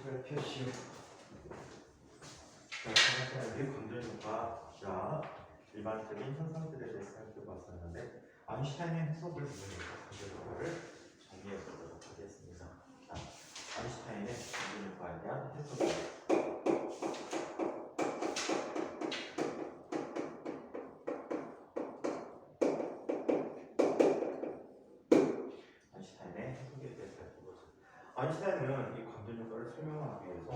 표시요. 자, 지난번에 광전효과, 일반적인 현상들에 대해서 살펴봤었는데 아인슈타인의 해석을 이용해서 광전효과를 정리해 보도록 하겠습니다. 자, 아인슈타인의 광전효과에 대한 해석을 아인슈타인은 이 광전효과를 설명하기 위해서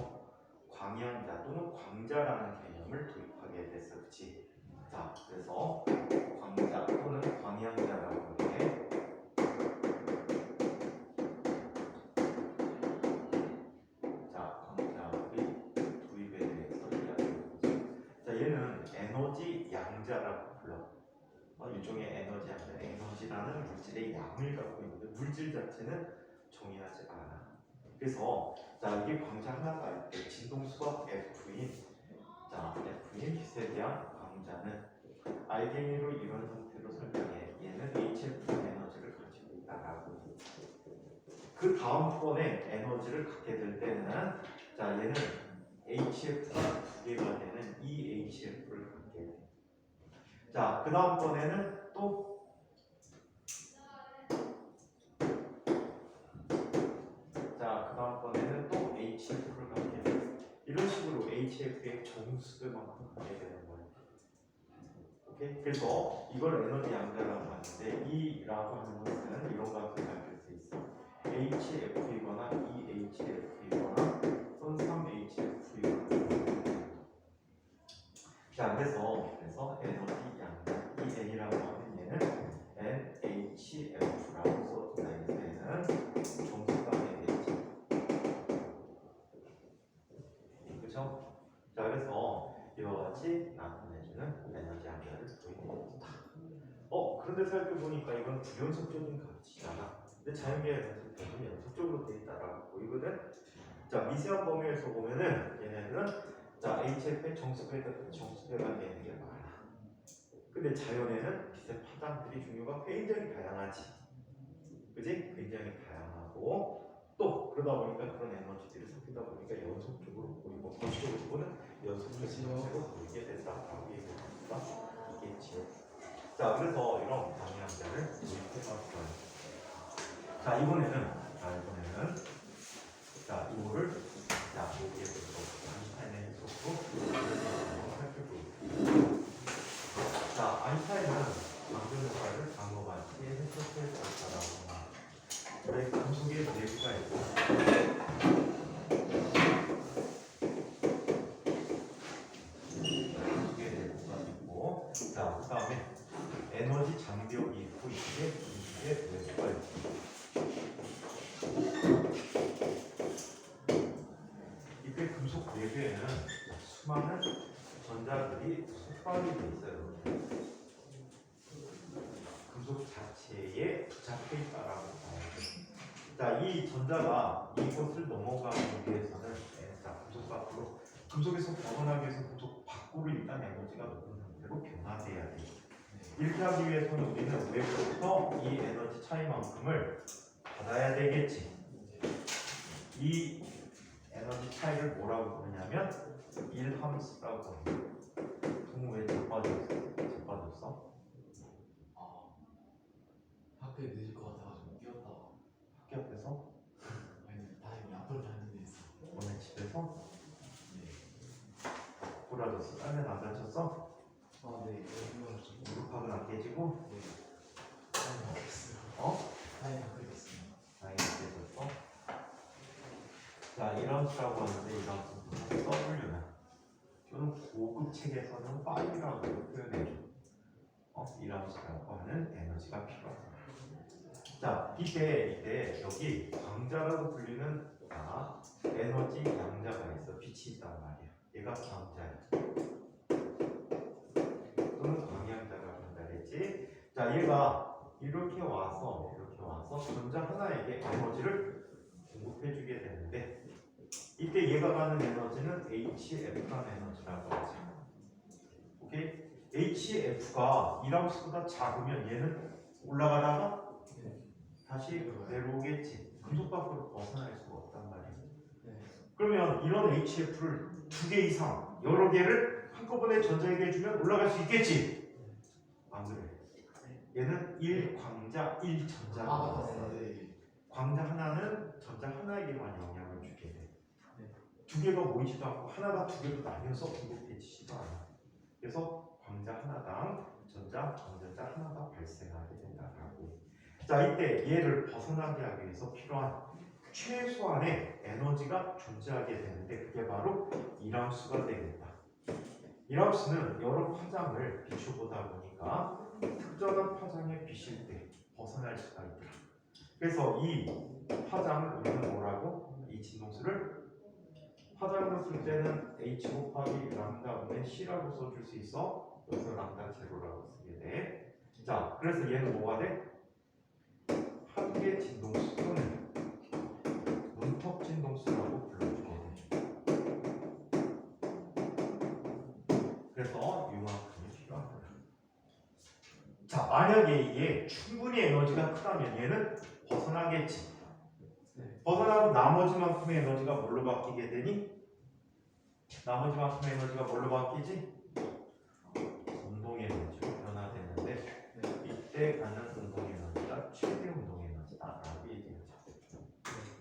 광양자 또는 광자라는 개념을 도입하게 됐어, 그렇지? 자, 그래서 광자 또는 광양자라고 해. 자, 광자의 도입에 대해서 이야기해보죠. 자, 얘는 에너지 양자라고 불러. 일종의 에너지 양자, 에너지라는 물질의 양을 갖고 있는데 물질 자체는 동일하지 않아. 그래서 자, 이게 광자 하나가 있대. 진동수가 F인 빛에 대한 광자는 알갱이로 이런 형태로 설명해. 얘는 HF 에너지를 가지고 있다라고. 그 다음번에 에너지를 갖게 될 때는 자, 얘는 HF가 두 개가 되는 EHF를 갖게 돼. 자, 그 다음번에는 또 HF를 갖게 돼요. 이런 식으로 HF의 정수들만큼 갖게 되는 거예요. 오케이? 그래서 이걸 에너지 양자라고 하는데 E라고 하는 것은 이런 값을 가질 수 있어. HF이거나 EHF이거나 또는 3HF이거나. 자, 그래서 에너지 양자 EN이라고 하면 얘는 NHF라고 써준다. 얘는 정수가 되겠지. 그렇죠? 자, 그래서 이와 같이 나타내주는 에너지 양자를 도입합니다. 그런데 살펴보니까 이건 불연속적인 값이잖아. 근데 자연계에서는 대부분 연속적으로 되어 있다라고 보이거든. 자, 미세한 범위에서 보면은 얘네들은 자, HF의 정수배가 되는 게 많아. 근데 자연에는 빛의 파장들이 종류가 굉장히 다양하지. 그지? 굉장히 다양하고 또 그러다 보니까 그런 에너지들이 섞이다 보니까 연속적으로 보이고 거시적으로는 연속적으로 보이게 된다라고 얘기합니다. 이겠지요. 자, 그래서 이런 방향자를 도입해봤어요. 자, 이번에는 이거를 여기에 아인슈타인의 해석으로 살펴볼게요. 자, 아인슈타인은 광전효과를 다음과 같이 해석했다라고 합니다. 우리 금속의 내부가 있고 자, 그 다음에 에너지 장벽이 있고 이게 금속의 내부가 있고 이게 금속 내부에는 수많은 전자들이 속박이 되어 있어요. 금속 자체에 부착해 있다라고 봐요. 자, 이 전자가 이곳을 넘어가기 위해서는 금속 밖으로 금속에서 벗어나기 위해서 금속 밖으로 일단 에너지가 높은 상태로 변화돼야 돼요. 이렇게 하기 위해서는 우리는 외부부터 이 에너지 차이만큼을 받아야 되겠지. 이 에너지 차이를 뭐라고 부르냐면 일함수라고 해요. 동우 왜 자빠졌어? 학교에 늦을 것 같아가지고 뛰었다가 학교 앞에서? 아니 다행히 앞으로 다니는 데 있어. 오늘 집에서? 네. 부러졌어? 딴 데는 안 다쳤어? 네. 무릎팍은 안 깨지고? 네. 다행히 안 그랬어요. 다행히 안 그랬어요. 다행히 안 깨졌어? 자, 일함수라고 하는데 일함수는 W는 또는 고급 책에서는 5라고 표현해줘. 일함수라고 하는 에너지가 필요하다. 자, 이때 여기 광자라고 불리는 에너지 양자가 있어. 빛이 있단 말이야. 얘가 광자야. 또는 광양자라고 한다 그랬지. 자, 얘가 이렇게 와서 전자 하나에게 에너지를 공급해주게 되는데 이때 얘가 가는 에너지는 HF라는 에너지라고 하죠. 오케이? HF가 일함수보다 작으면 얘는 올라가다가 다시 내려오겠지. 금속 밖으로 벗어날 수가 없단 말이야. 그러면 이런 HF를 2개 이상 여러 개를 한꺼번에 전자에게 주면 올라갈 수 있겠지? 안 그래. 얘는 1광자 1전자. 광자 하나는 전자 하나에게만 영향을 주게 돼. 두 개가 모이지도 않고 하나가 두 개로 나뉘어서 공급되지도 않아. 그래서 광자 하나당 광전자 하나가 발생하게 된다라고. 자, 이때 얘를 벗어나게 하기 위해서 필요한 최소한의 에너지가 존재하게 되는데 그게 바로 이람수가 되겠다. 이람수는 여러 파장을 비추보다 보니까 특정한 파장에 비칠 때 벗어날 수가 있다. 그래서 이 파장을 우리는 뭐라고? 이 진동수를 파장으로 쓸 때는 H 곱하기 람다분의 C라고 써줄 수 있어. 여기서 람다 제로라고 쓰게 돼. 자, 그래서 얘는 뭐가 돼? 한 개 진동수 또는 문턱 진동수라고 불러주게 돼. 그래서 이만큼이 필요한 거야. 자, 만약에 이게 충분히 에너지가 크다면 얘는 벗어나겠지. 벗어나고 나머지만큼의 에너지가 뭘로 바뀌게 되니? 나머지만큼의 에너지가 뭘로 바뀌지? 운동 에너지로 변화되는데 이때 갖는 운동 에너지가 최대 운동 에너지다라고 얘기하죠.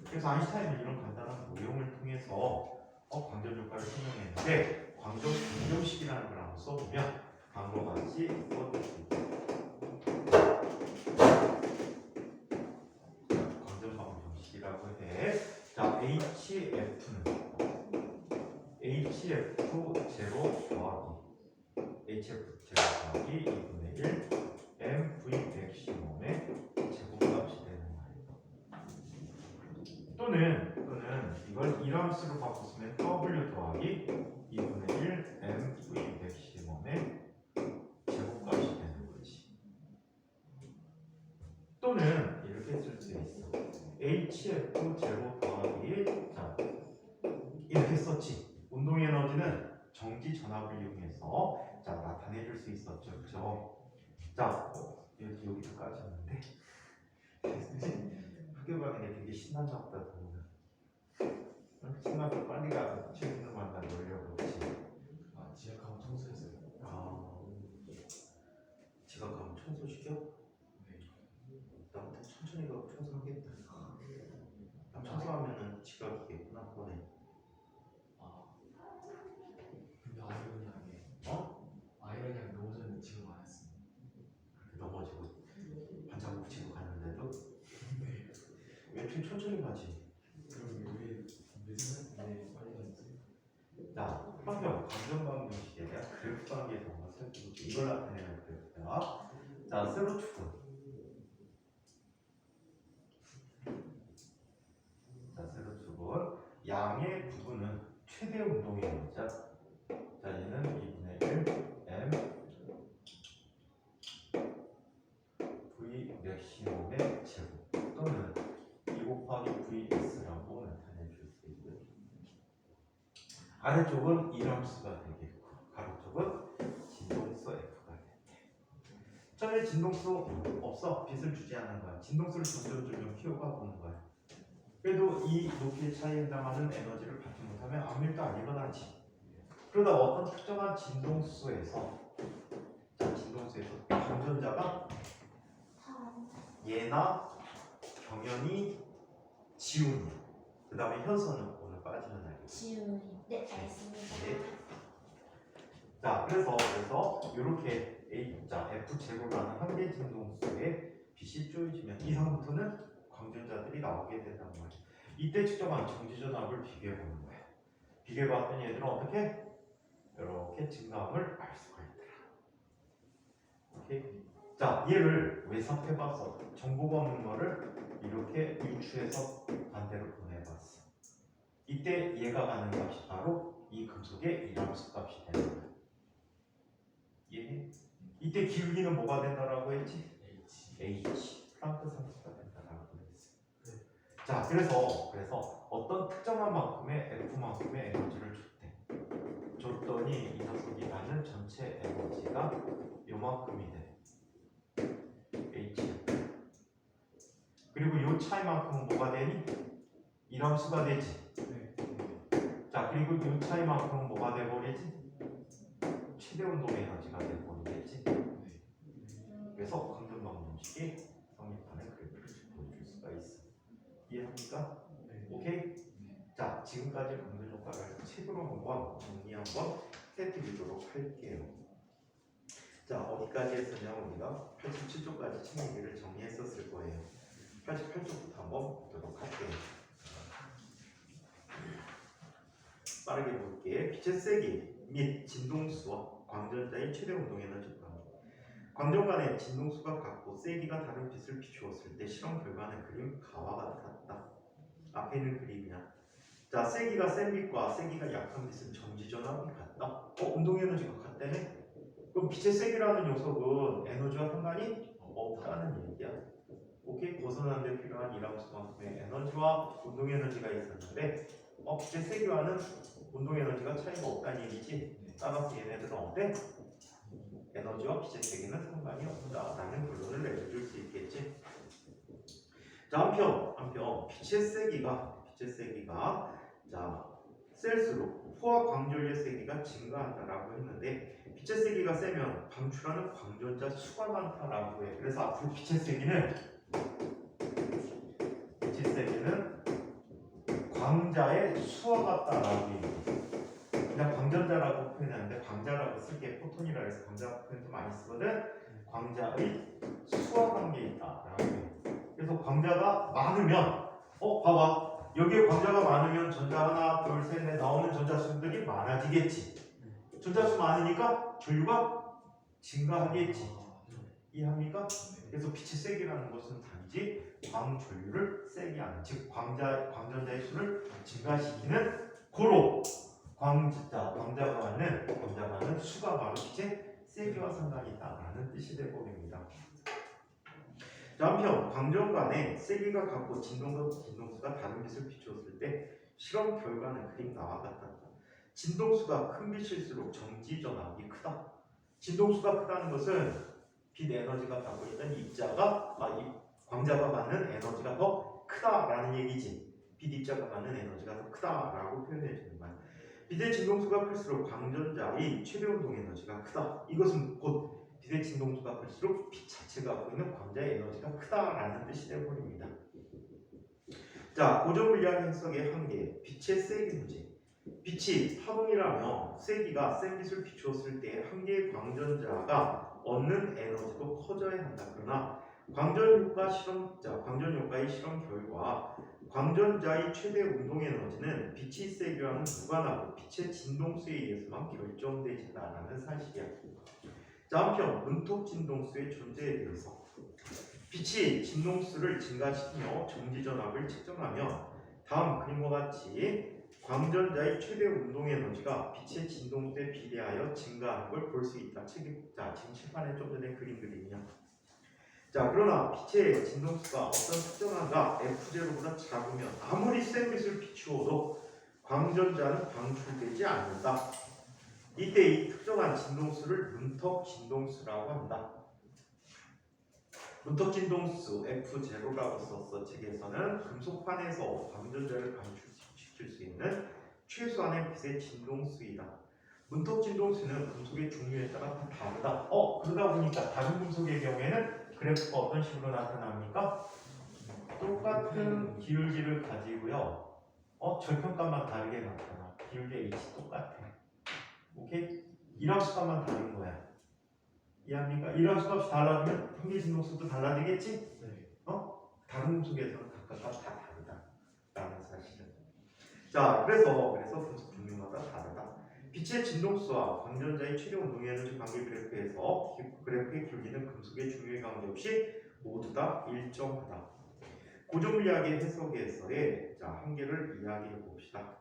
그래서 아인슈타인은 이런 간단한 모형을 통해서 광전 효과를 설명했는데 광전식이라는 걸 한번 써보면 다음과 같이 써줄 수 있다. 광전방정식이라고 해. 자, HF는 HF0 더하기 HF0 더하기 2분의 1 MV 맥시멈의 제곱값이 되는 거예요. 또는 이걸 이람수로 바꿨으면 W 더하기 2분의 1 MV 맥시멈의 제곱값이 되는 거지. 또는 이렇게 쓸 수 있어. HF0 더하기 자 이렇게 썼지. 운동 에너지는 정지 전압을 이용해서 자 나타내 줄 수 있었죠, 그렇죠? 자, 여기도 까졌는데 학교 가는 게 되게 신난다 보다 보면 신나서 빨리 가서 친구들 만나 놀려고 그러지. 아, 지하카운 청소했어요. 아, 지각하면 청소 시켜? 네. 나부터 천천히 가고 청소하겠다. 나 청소하면은 지각이겠구나, 그거네. 근데 아이러니하게 아이러니하게 너무 전에 지금 안 했습니다. 넘어지고 반창고 붙이고 가는데도 네. 왜 이렇게 천천히 가지? 그럼 왜 늦은 빨리 갔지? 자, 환경 감정방정식에 대한 그래프 관계에서 한번 살펴볼게요. 이걸 나타내는 그래프야. 자, 세로축은 양의 부분은 최대 운동의 에너지야. 자, 얘는 2분의 1 M V 맥시멈의 제곱 또는 2 곱하기 VS라고 나타내 줄 수 있고요. 아래쪽은 이람수가 되겠고 가로쪽은 진동수 F가 되게. 처음에 진동수 없어. 빛을 주지 않는 거야. 진동수를 점점 키워가 보는 거야. 그래도 이 높이의 차이에 해당하는 에너지를 받지 못하면 아무 일도 안 일어나지. 그러다 어떤 특정한 진동수에서 방전자가 얘나 경연이 지운이야. 그 다음에 현선은 오늘 빠지는 날이고. 지훈이. 네, 알겠습니다. 네. 자, 그래서 이렇게 F 제곱라는 한계 진동수에 빛이 쪼여지면 이상부터는 광전자들이 나오게 된단 말이야. 이때 측정한 정지전압을 비교해 보는 거야. 비교해 봤더니 얘들은 어떻게? 이렇게 증가함을 알 수가 있더라. 오케이? 자, 얘를 외석해 봤어. 정보가 없는 거를 이렇게 유추해서 반대로 보내봤어. 이때 얘가 가는 값이 바로 이 금속의 이람수 값이 되는 거야. 이해해? 이때 기울기는 뭐가 된다라고 했지? H. 플랑크 상수가 된다라고 했어. 자, 그래서 어떤 특정한 만큼의 F만큼의 에너지를 줬더니 이 녀석이 갖는 전체 에너지가 요만큼이 돼. H. 그리고 요 차이만큼은 뭐가 되니? 이람수가 되지. 네. 그리고 이 차이만큼은 뭐가 돼버리지? 최대 운동 에너지가 돼버리겠지. 그래서 강전방정식이 성립하는 그래프를 보여줄 수가 있어. 이해합니까? 오케이? 자, 지금까지 강전 효과를 책으로 한번 정리 한번 해드리도록 할게요. 자, 어디까지 했었냐? 우리가 87쪽까지 책 얘기를 정리했었을 거예요. 88쪽부터 한번 보도록 할게요. 빠르게 볼게. 빛의 세기 및 진동수와 광전자의 최대 운동 에너지 구간. 광전 간의 진동수가 같고 세기가 다른 빛을 비추었을 때 실험 결과는 그림 가와 같았다. 앞에 있는 그림이야. 자, 세기가 센 빛과 세기가 약한 빛은 전지전압이 같다. 운동 에너지가 같다네. 그럼 빛의 세기라는 녀석은 에너지와 상관이 없다는 얘기야. 오케이? 벗어나는 데 필요한 이함수만큼의 에너지와 운동 에너지가 있었는데 빛의 세기와는 운동 에너지가 차이가 없다는 얘기지. 따라서 얘네들은 어때? 에너지와 빛의 세기는 상관이 없다라는 결론을 내려줄 수 있겠지. 자, 한편 빛의 세기가 자 셀수록 포화 광전류의 세기가 증가한다라고 했는데 빛의 세기가 세면 방출하는 광전자 수가 많다라고 해. 그래서 앞으로 빛의 세기는 광자의 수와 같다라고 얘기해. 그냥 광전자라고 표현하는데 광자라고 쓸게. 포톤이라 해서 광자 표현도 많이 쓰거든. 광자의 수와 관계에 있다라고 해. 그래서 광자가 많으면 봐봐. 여기에 광자가 많으면 전자 하나, 둘, 셋, 넷 나오는 전자수들이 많아지겠지. 전자수 많으니까 전류가 증가하겠지. 이해합니까? 그래서 빛의 세기라는 것은 단지 광전류를 세게 하는, 즉 광전자의 수를 증가시키는 고로 광자가 많은 수가 바로 빛의 세기와 상관이 있다라는 뜻이 되어버립니다. 자, 한편 광전 간의 세기가 같고 진동수가 다른 빛을 비추었을 때 실험 결과는 그림 나와 같았다. 진동수가 큰 빛일수록 정지전압이 크다. 진동수가 크다는 것은 빛 에너지가 갖고 있던 이 광자가 받는 에너지가 더 크다라는 얘기지. 빛 입자가 받는 에너지가 더 크다라고 표현해 주는 거야. 빛의 진동수가 클수록 광전자의 최대 운동 에너지가 크다. 이것은 곧 빛의 진동수가 클수록 빛 자체가 갖고 있는 광자의 에너지가 크다라는 뜻이 되어버립니다. 자, 고전물리학 해석의 한계, 빛의 세기 문제. 빛이 파동이라며 세기가 센 빛을 비추었을 때 한 개의 광전자가 얻는 에너지도 커져야 한다. 그러나 광전효과의 실험 결과 광전자의 최대 운동 에너지는 빛의 세기와는 무관하고 빛의 진동수에 의해서만 결정되진다라는 사실이야. 자, 한편 문톡 진동수의 존재에 대해서 빛이 진동수를 증가시키며 정지전압을 측정하면 다음 그림과 같이 광전자의 최대 운동 에너지가 빛의 진동수에 비례하여 증가하는 걸 볼 수 있다. 지금 칠판에 좀 전에 그림이야. 자, 그러나 빛의 진동수가 어떤 특정한가 F0보다 작으면 아무리 센 빛을 비추어도 광전자는 방출되지 않는다. 이때 이 특정한 진동수를 문턱 진동수라고 한다. 문턱 진동수 F0라고 썼어. 책에서는 금속판에서 광전자를 방출시킬 수 있는 최소한의 빛의 진동수이다. 문턱 진동수는 금속의 종류에 따라 다 다르다. 그러다 보니까 다른 금속의 경우에는 그래프가 어떤 식으로 나타납니까? 똑같은 기울기를 가지고요. 절편값만 다르게 나타나. 기울기 H 똑같아. 오케이? 일함수값만 다른 거야. 이해합니까? 일함수값이 달라지면 평균 진동수도 달라지겠지? 다른 금속에서는 각각 다 다르다라는 사실은. 자, 그래서 금속 종류마다 다르다. 빛의 진동수와 광전자의 최대 운동 에너지 관계 그래프에서 그래프의 기울기는 금속의 중요에 관계없이 모두 다 일정하다. 고전물리학의 해석에서의 한계를 이야기해 봅시다.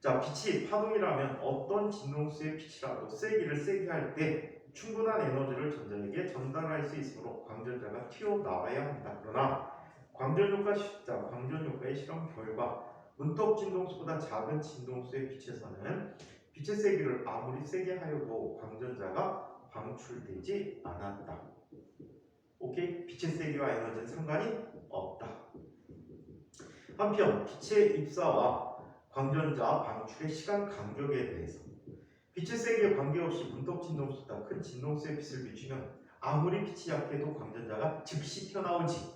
자, 빛이 파동이라면 어떤 진동수의 빛이라도 세기를 세게 할 때 충분한 에너지를 전자에게 전달할 수 있으므로 광전자가 튀어나와야 한다. 그러나 광전효과의 실험 결과 문턱 진동수보다 작은 진동수의 빛에서는 빛의 세기를 아무리 세게 하여도 광전자가 방출되지 않았다. 오케이? 빛의 세기와 에너지는 상관이 없다. 한편 빛의 입사와 광전자 방출의 시간 간격에 대해서 빛의 세기에 관계없이 문턱 진동수보다 큰 진동수의 빛을 비추면 아무리 빛이 약해도 광전자가 즉시 튀어나오지.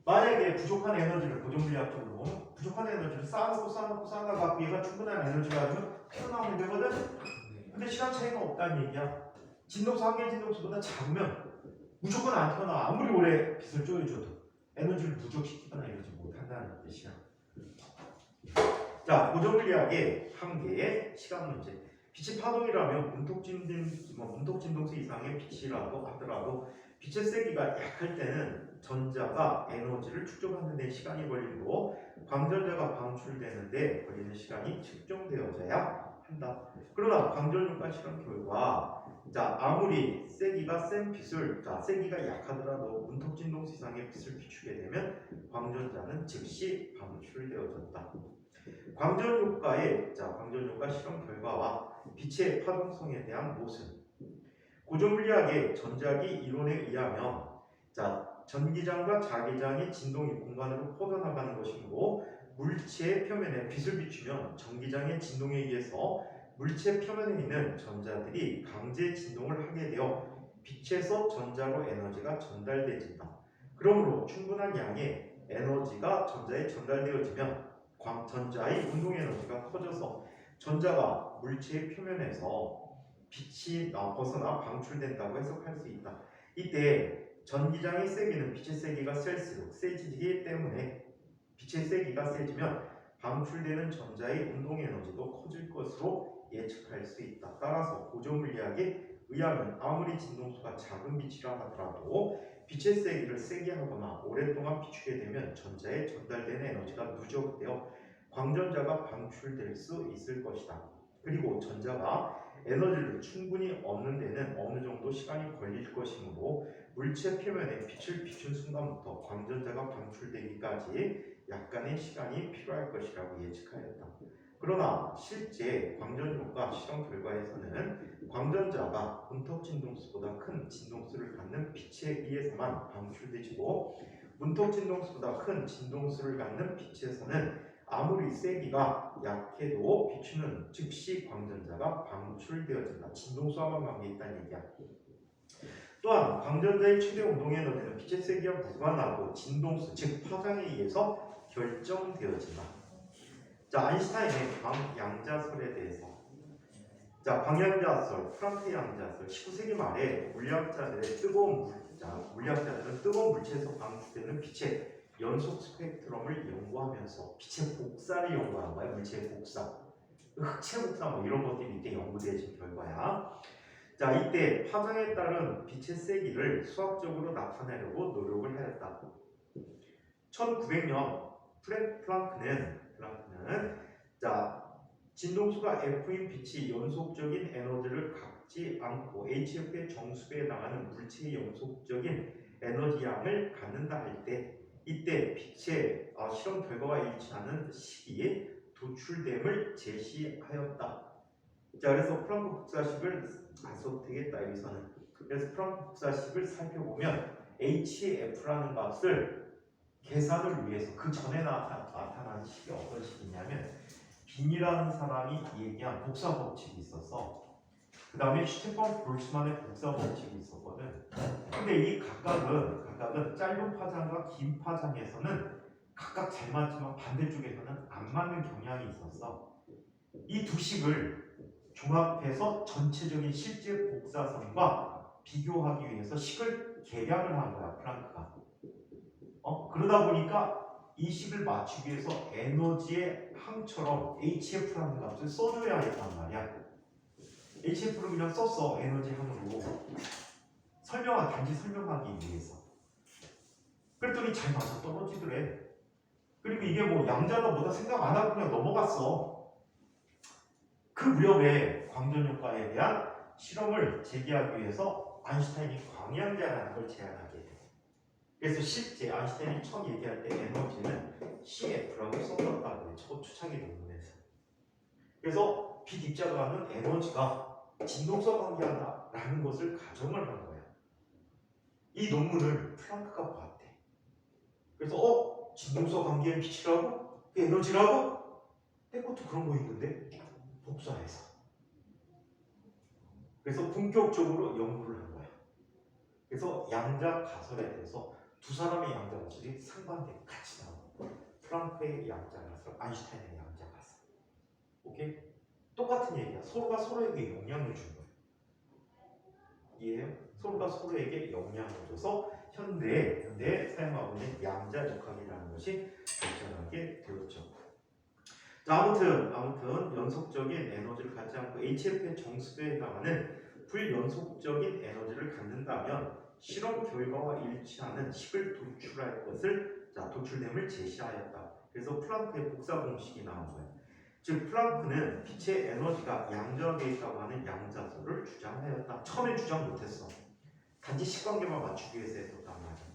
만약에 부족한 에너지를 고정물리학적으로 보면 부족한 에너지를 쌓아놓고 얘가 충분한 에너지가 아니면 튀어나오면 되거든. 네. 근데 시간 차이가 없다는 얘기야. 진동수 한 개 진동수보다 작으면 무조건 안 튀어나와. 아무리 오래 빛을 쪼여줘도 에너지를 부족시키거나 이러지 못한다는 뜻이야. 자, 고정물리학의 한계의 시간 문제. 빛이 파동이라면 문턱 진동수 이상의 빛이라고 하더라도 빛의 세기가 약할 때는 전자가 에너지를 축적하는 데 시간이 걸리고 광전자가 방출되는데 걸리는 시간이 측정되어져야 한다. 그러나 광전효과 실험 결과 아무리 세기가 센 빛을 세기가 약하더라도 문턱 진동수 이상의 빛을 비추게 되면 광전자는 즉시 방출되어졌다. 광전효과의 광전효과 실험 결과와 빛의 파동성에 대한 모순. 고정물리학의 전자기 이론에 의하면 전기장과 자기장이 진동이 공간으로 퍼져나가는 것이고 물체의 표면에 빛을 비추면 전기장의 진동에 의해서 물체 표면에 있는 전자들이 강제 진동을 하게 되어 빛에서 전자로 에너지가 전달되진다. 그러므로 충분한 양의 에너지가 전자에 전달되어지면 전자의 운동 에너지가 커져서 전자가 물체의 표면에서 빛이 벗어나 방출된다고 해석할 수 있다. 이때 전기장의 세기는 빛의 세기가 셀수록 세지기 때문에 빛의 세기가 세지면 방출되는 전자의 운동 에너지도 커질 것으로 예측할 수 있다. 따라서 고정물리학에 의하면 아무리 진동수가 작은 빛이라 하더라도 빛의 세기를 세게 하거나 오랫동안 비추게 되면 전자에 전달되는 에너지가 누적되어 광전자가 방출될 수 있을 것이다. 그리고 전자가 에너지를 충분히 얻는 데는 어느 정도 시간이 걸릴 것이므로 물체 표면에 빛을 비춘 순간부터 광전자가 방출되기까지 약간의 시간이 필요할 것이라고 예측하였다. 그러나 실제 광전효과 실험 결과에서는 광전자가 문턱 진동수보다 큰 진동수를 갖는 빛에 의해서만 방출되지고 문턱 진동수보다 큰 진동수를 갖는 빛에서는 아무리 세기가 약해도 비추는 즉시 광전자가 방출되어진다. 진동수와만 관계 있다는 얘기야. 또한 광전자의 최대 운동 에너지는 빛의 세기와 무관하고 진동수, 즉 파장에 의해서 결정되어진다. 아인슈타인의 광양자설에 대해서. 광양자설, 프랑크의 양자설, 19세기 말에 물리학자들은 뜨거운 물체에서 방출되는 빛의 연속 스펙트럼을 연구하면서 빛의 복사를 연구한 거야. 물체의 복사, 흑체 복사 이런 것들이 이때 연구되어진 결과야. 이때 파장에 따른 빛의 세기를 수학적으로 나타내려고 노력을 하였다. 1900년 플랑크는 진동수가 F인 빛이 연속적인 에너지를 갖지 않고 HF의 정수배에 나가는 물체의 연속적인 에너지 양을 갖는다 할 때 이때 빛의 실험 결과와 일치하는 시기에 도출됨을 제시하였다. 그래서 플랑크 복사식을 써도 되겠다 여기서는. 그래서 플랑크 복사식을 살펴보면 HF라는 값을 계산을 위해서 그 전에 나타난 식이 어떤 식이냐면 빈이라는 사람이 얘기한 복사 법칙이 있어서 그 다음에 슈테판 볼츠만의 복사 법칙이 있었거든. 근데 이 각각은 짧은 파장과 긴 파장에서는 각각 잘 맞지만 반대쪽에서는 안 맞는 경향이 있었어. 이 두 식을 종합해서 전체적인 실제 복사선과 비교하기 위해서 식을 계량을 한 거야 플랑크가. 그러다 보니까 이 식을 맞추기 위해서 에너지의 항처럼 HF라는 값을 써줘야 했단 말이야. HF를 그냥 썼어. 에너지 항으로 단지 설명하기 위해서. 그랬더니 잘 맞아 떨어지더래. 그리고 이게 양자다 뭐다 생각 안 하고 그냥 넘어갔어. 그 무렵에 광전효과에 대한 실험을 제기하기 위해서 아인슈타인이 광양자라는 걸 제안하게 돼. 그래서 실제 아인슈타인이 처음 얘기할 때 에너지는 CF라고 써줬다고 해. 초창기 논문에서. 그래서 빛 입자가 하는 에너지가 진동수와 관계한다라는 것을 가정을 한 거야. 이 논문을 플랑크가 봤대. 그래서 진동수와 관계한 빛이라고? 그 에너지라고? 내 것도 그런 거 있는데 복사해서. 그래서 본격적으로 연구를 한 거야. 그래서 양자 가설에 대해서 두 사람의 양자 가설이 상반되게 같이 나와. 플랑크의 양자 가설, 아인슈타인의 양자 가설. 오케이? 똑같은 얘기야. 서로가 서로에게 영향을 준 거야. 이해해요? 서로가 서로에게 영향을 줘서 현대에 사용하고 있는 양자 역학이라는 것이 발전하게 되었죠. 자, 아무튼 연속적인 에너지를 갖지 않고 HF의 정수도에 해당하는 불연속적인 에너지를 갖는다면 실험 결과와 일치하는 식을 도출할 것을 도출됨을 제시하였다. 그래서 플랑크의 복사 공식이 나온 거예요. 즉 플랑크는 빛의 에너지가 양자되어 있다고 하는 양자설을 주장하였다. 처음에 주장 못했어. 단지 식관계만 맞추기 위해서 했었단 말이야.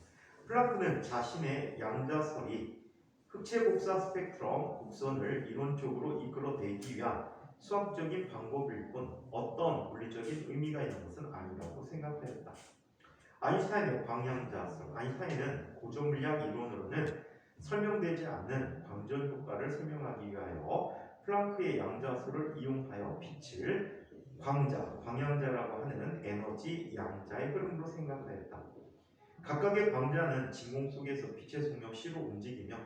플랑크는 자신의 양자설이 흑체 복사 스펙트럼 곡선을 이론적으로 이끌어내기 위한 수학적인 방법일 뿐 어떤 물리적인 의미가 있는 것은 아니라고 생각하였다. 아인슈타인의 광양자설. 아인슈타인은 고전물리학 이론으로는 설명되지 않는 광전 효과를 설명하기 위하여 플랑크의 양자설을 이용하여 빛을 광양자라고 하는 에너지 양자의 흐름으로 생각하였다. 각각의 광자는 진공 속에서 빛의 속력 C로 움직이며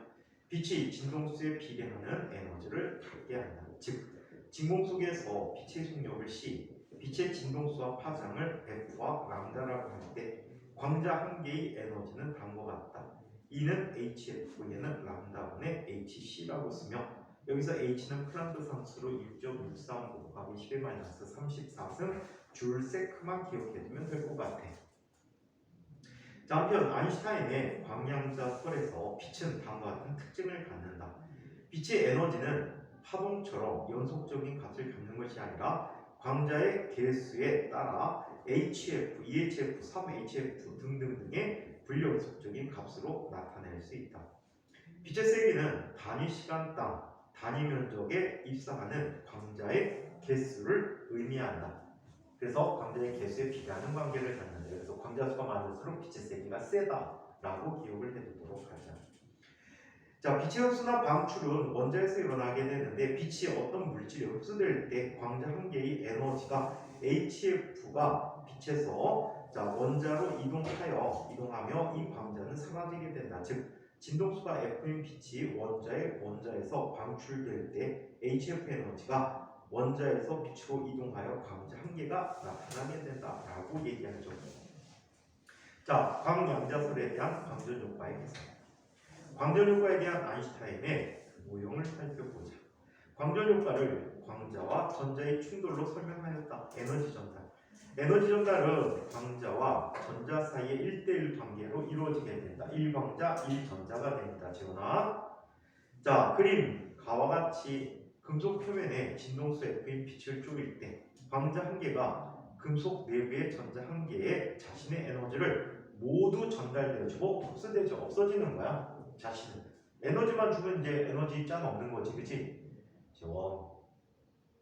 빛이 진동수에 비례하는 에너지를 갖게 한다. 즉, 진공 속에서 빛의 속력을 C, 빛의 진동수와 파장을 F와 람다라고 할 때 광자 한 개의 에너지는 다음과 같다. E는 HF, 얘는 람다분의 HC라고 쓰며 여기서 H는 플랑크 상수로 6.63 곱하기 10-34승 줄 세크만 기억해두면 될 것 같아. 자, 한편 아인슈타인의 광양자설에서 빛은 다음과 같은 특징을 갖는다. 빛의 에너지는 파동처럼 연속적인 값을 갖는 것이 아니라 광자의 개수에 따라 HF, EHF, 3HF 등등등의 불연속적인 값으로 나타낼 수 있다. 빛의 세기는 단위 시간당, 단위 면적에 입사하는 광자의 개수를 의미한다. 그래서 광자의 개수에 비례하는 관계를 갖는다. 그래서 광자 수가 많을수록 빛의 세기가 세다라고 기억을 해두도록 하자. 자, 빛의 흡수나 방출은 원자에서 일어나게 되는데 빛이 어떤 물질에 흡수될 때 광자 한 개의 에너지가 HF가 빛에서 원자로 이동하며 이 광자는 사라지게 된다. 즉 진동수가 F인 빛이 원자에서 방출될 때 HF 에너지가 원자에서 빛으로 이동하여 광자 한 개가 나타나게 된다라고 얘기하죠. 자, 광양자설에 대한 광전 효과의 해석. 광전 효과에 대한 아인슈타인의 모형을 살펴보자. 광전 효과를 광자와 전자의 충돌로 설명하였다. 에너지 전달. 에너지 전달은 광자와 전자 사이의 1대1 관계로 이루어지게 된다. 1광자, 1전자가 됩니다. 지원아. 자, 그림 가와 같이 금속 표면에 진동수 F인 빛을 쪼일 때 광자 한 개가 금속 내부의 전자 한 개에 자신의 에너지를 모두 전달되어주고 흡수되지 없어지는 거야. 자신은 에너지만 주면 이제 에너지 입자는 없는 거지, 그치? 지원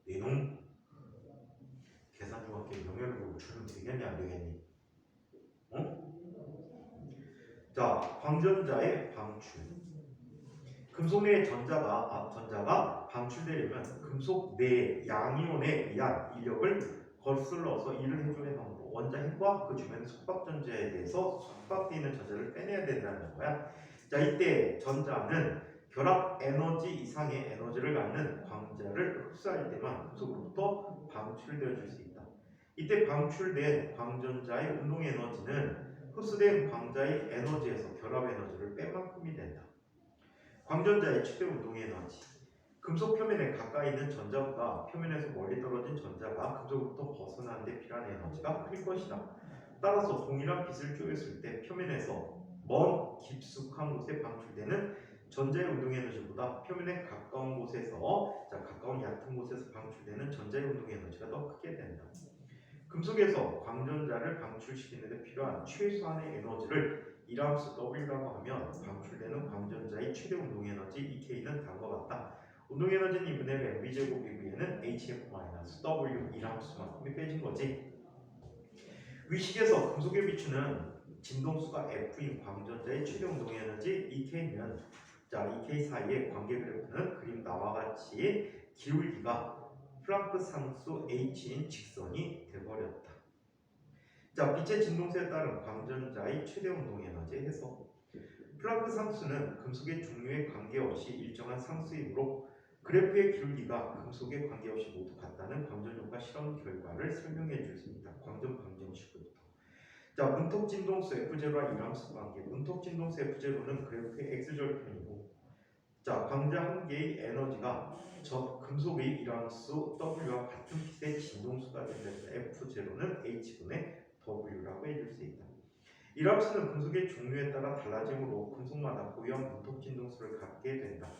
내놈 계산 중학교 명예를 주면 되겠니 안 되겠니? 자, 광전자의 방출. 금속 내의 전자가 방출되려면 금속 내 양이온에 의한 인력을 거슬러서 일을 해주는 방법. 원자핵과 그 주변의 속박전자에 대해서 속박되어 있는 전자를 빼내야 된다는 거야. 자, 이때 전자는 결합 에너지 이상의 에너지를 갖는 광자를 흡수할 때만 금속으로부터 방출되어 줄 수 있다. 이때 방출된 광전자의 운동 에너지는 흡수된 광자의 에너지에서 결합 에너지를 뺀 만큼이 된다. 광전자의 최대 운동 에너지. 금속 표면에 가까이 있는 전자보다 표면에서 멀리 떨어진 전자가 금속으로부터 벗어나는 데 필요한 에너지가 클 것이다. 따라서 동일한 빛을 쪼였을 때 표면에서 먼 깊숙한 곳에 방출되는 전자의 운동 에너지보다 표면에 가까운 곳에서 가까운 얕은 곳에서 방출되는 전자의 운동 에너지가 더 크게 된다. 금속에서 광전자를 방출시키는 데 필요한 최소한의 에너지를 1함수 W라고 하면 방출되는 광전자의 최대 운동 에너지 EK는 다음과 같다. 운동 에너지는 2분의 mv제곱이기에는 HF-W 1함수만큼이 빼진 거지. 위식에서 금속에 비추는 진동수가 F인 광전자의 최대 운동 에너지 EK는 자, 이 K 사이의 관계 그래프는 그림 나와 같이 기울기가 플랑크 상수 h인 직선이 되어버렸다. 자, 빛의 진동수에 따른 광전자의 최대 운동 에너지 해석. 플랑크 상수는 금속의 종류에 관계없이 일정한 상수이므로 그래프의 기울기가 금속에 관계없이 모두 같다는 광전효과 실험 결과를 설명해 주었습니다. 광전 방정식부터. 자, 문톡 진동수 F0와 이람수 관계. 문톡 진동수 F0는 그래프의 X절편이고, 자, 광자 한 개의 에너지가 저 금속의 이람수 W와 같은 빛의 진동수가 된다면 F0는 H분의 W라고 해줄 수 있다. 이람수는 금속의 종류에 따라 달라지므로 금속마다 고유한 문톡 진동수를 갖게 된다.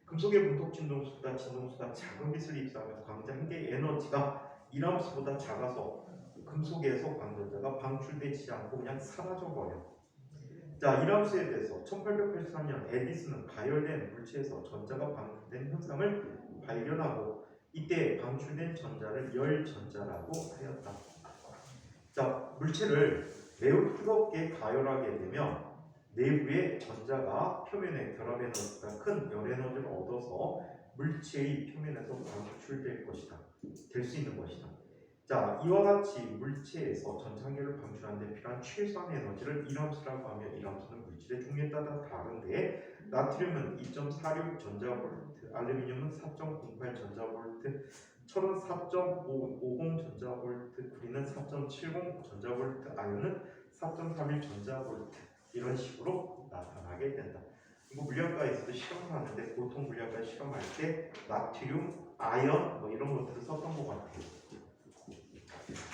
금속의 문톡 진동수보다 진동수가 작은 빛을 입수하면 광자 한 개의 에너지가 이람수보다 작아서 금속에서 광전자가 방출되지 않고 그냥 사라져 버려. 자, 이람수에 대해서 1883년 에디슨은 가열된 물체에서 전자가 방출된 현상을 발견하고 이때 방출된 전자를 열전자라고 하였다. 자, 물체를 매우 뜨겁게 가열하게 되면 내부의 전자가 표면의 결합 에너지가 큰 열 에너지를 얻어서 물체의 표면에서 방출될 것이다. 될 수 있는 것이다. 자, 이와 같이 물체에서 전자 한 개를 방출하는 데 필요한 최소한의 에너지를 이람수라고 하며 이람수는 물질의 종류에 따라 다른데 나트륨은 2.46 전자볼트, 알루미늄은 4.08 전자볼트, 철은 4.50 전자볼트, 구리는 4.70 전자볼트, 아연은 4.31 전자볼트 이런 식으로 나타나게 된다. 이거 물리학과에서도 실험을 하는데 보통 물리학과 실험할 때 나트륨, 아연 뭐 이런 것들을 썼던 것 같아요.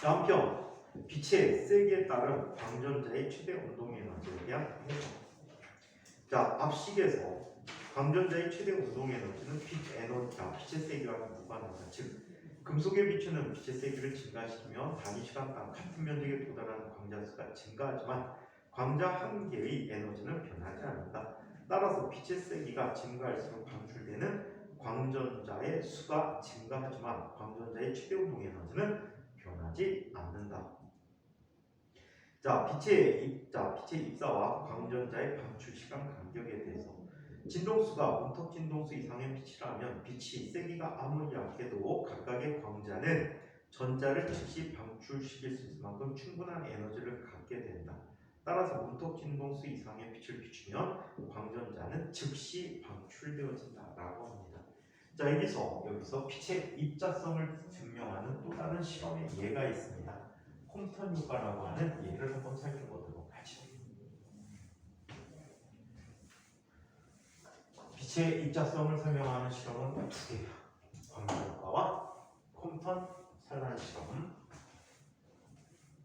한편 빛의 세기에 따른 광전자의 최대 운동 에너지에 대한 해석. 자, 앞식에서 광전자의 최대 운동 에너지는 빛 에너지가 빛의 세기와 무관하다. 즉, 금속에 비추는 빛의 세기를 증가시키면 단위 시간당 같은 면적에 도달하는 광자수가 증가하지만 광자 한 개의 에너지는 변하지 않는다. 따라서 빛의 세기가 증가할수록 방출되는 광전자의 수가 증가하지만 광전자의 최대 운동 에너지는 변하지 않는다. 자, 빛의 입사와 광전자의 방출 시간 간격에 대해서 진동수가 문턱 진동수 이상의 빛이라면 빛이 세기가 아무리 약해도 각각의 광자는 전자를 즉시 방출시킬 수 있을 만큼 충분한 에너지를 갖게 된다. 따라서 문턱 진동수 이상의 빛을 비추면 광전자는 즉시 방출되어진다라고 합니다. 자, 여기서 빛의 입자성을 증명하는 또 다른 실험의 예가 있습니다. 콤턴 효과라고 하는 예를 한번 살펴보도록 하죠. 빛의 입자성을 설명하는 실험은 두 개야. 광전 효과와 콤턴 산란 실험.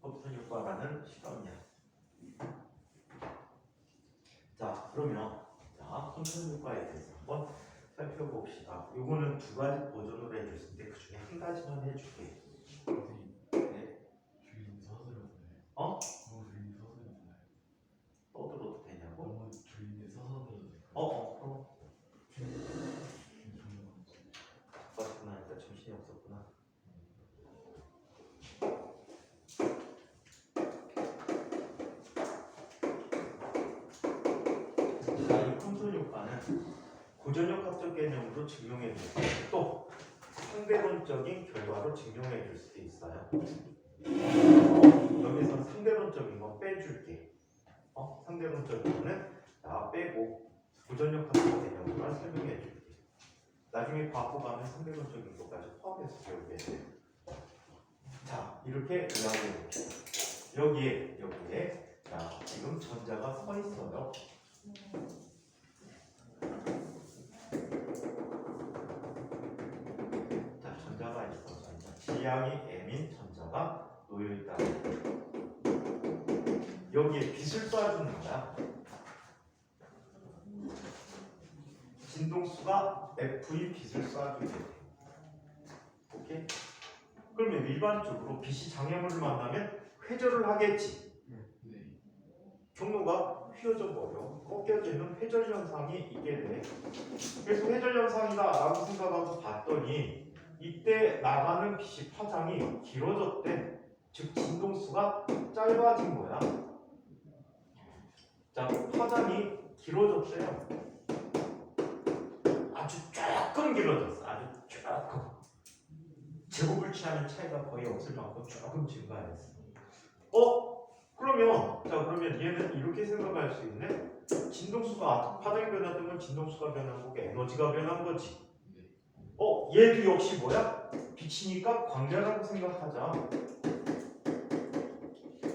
콤턴 효과라는 실험이야. 자, 그러면 콤턴 효과에 대해서 한번 살펴봅시다. 요거는 두 가지 버전으로 해줄 수 있는데 그 중에 한 가지만 해줄게. 네. 주인 서술어도 돼. 어? 주인 서술어도 돼. 떠들어도 되냐고? 너무 주인이 서술어도 돼. 그럼. 주인 맞구나. 일단 정신이 없었구나. 자, 이 콤턴 효과는 고전역학적 개념으로 증명해 줄 수 있고 또 상대론적인 결과로 증명해 줄 수도 있어요. 여기서 상대론적인 거 빼줄게. 상대론적인 거는 빼고 고전역학적 개념으로 설명해 줄게. 나중에 과거 가면 상대론적인 것까지 포함해서 배우게 돼요. 자, 이렇게 이야기해 볼게요. 여기에 자, 지금 전자가 서 있어요. 자, 전자가 있어. 지향이 M인 전자가 놓여있다. 여기에 빛을 쏴주는 거야. 진동수가 F의 빛을 쏴주게 돼. 오케이? 그러면 일반적으로 빛이 장애물을 만나면 회절을 하겠지. 네. 경로가 휘어져 버려. 꺾여지는 회절 현상이 있게 돼. 그래서 회절 현상이다라고 생각하고 봤더니 이때 나가는 빛이 파장이 길어졌대. 즉 진동수가 짧아진 거야. 자, 파장이 길어졌대요. 아주 조금 길어졌어. 아주 조금. 제곱을 취하면 차이가 거의 없을 만큼 조금 증가했어. 그러면 얘는 이렇게 생각할 수 있네. 진동수가 파동이 변화되면 진동수가 변한 거고 에너지가 변한 거지. 얘도 역시 뭐야? 빛이니까 광자라고 생각하자.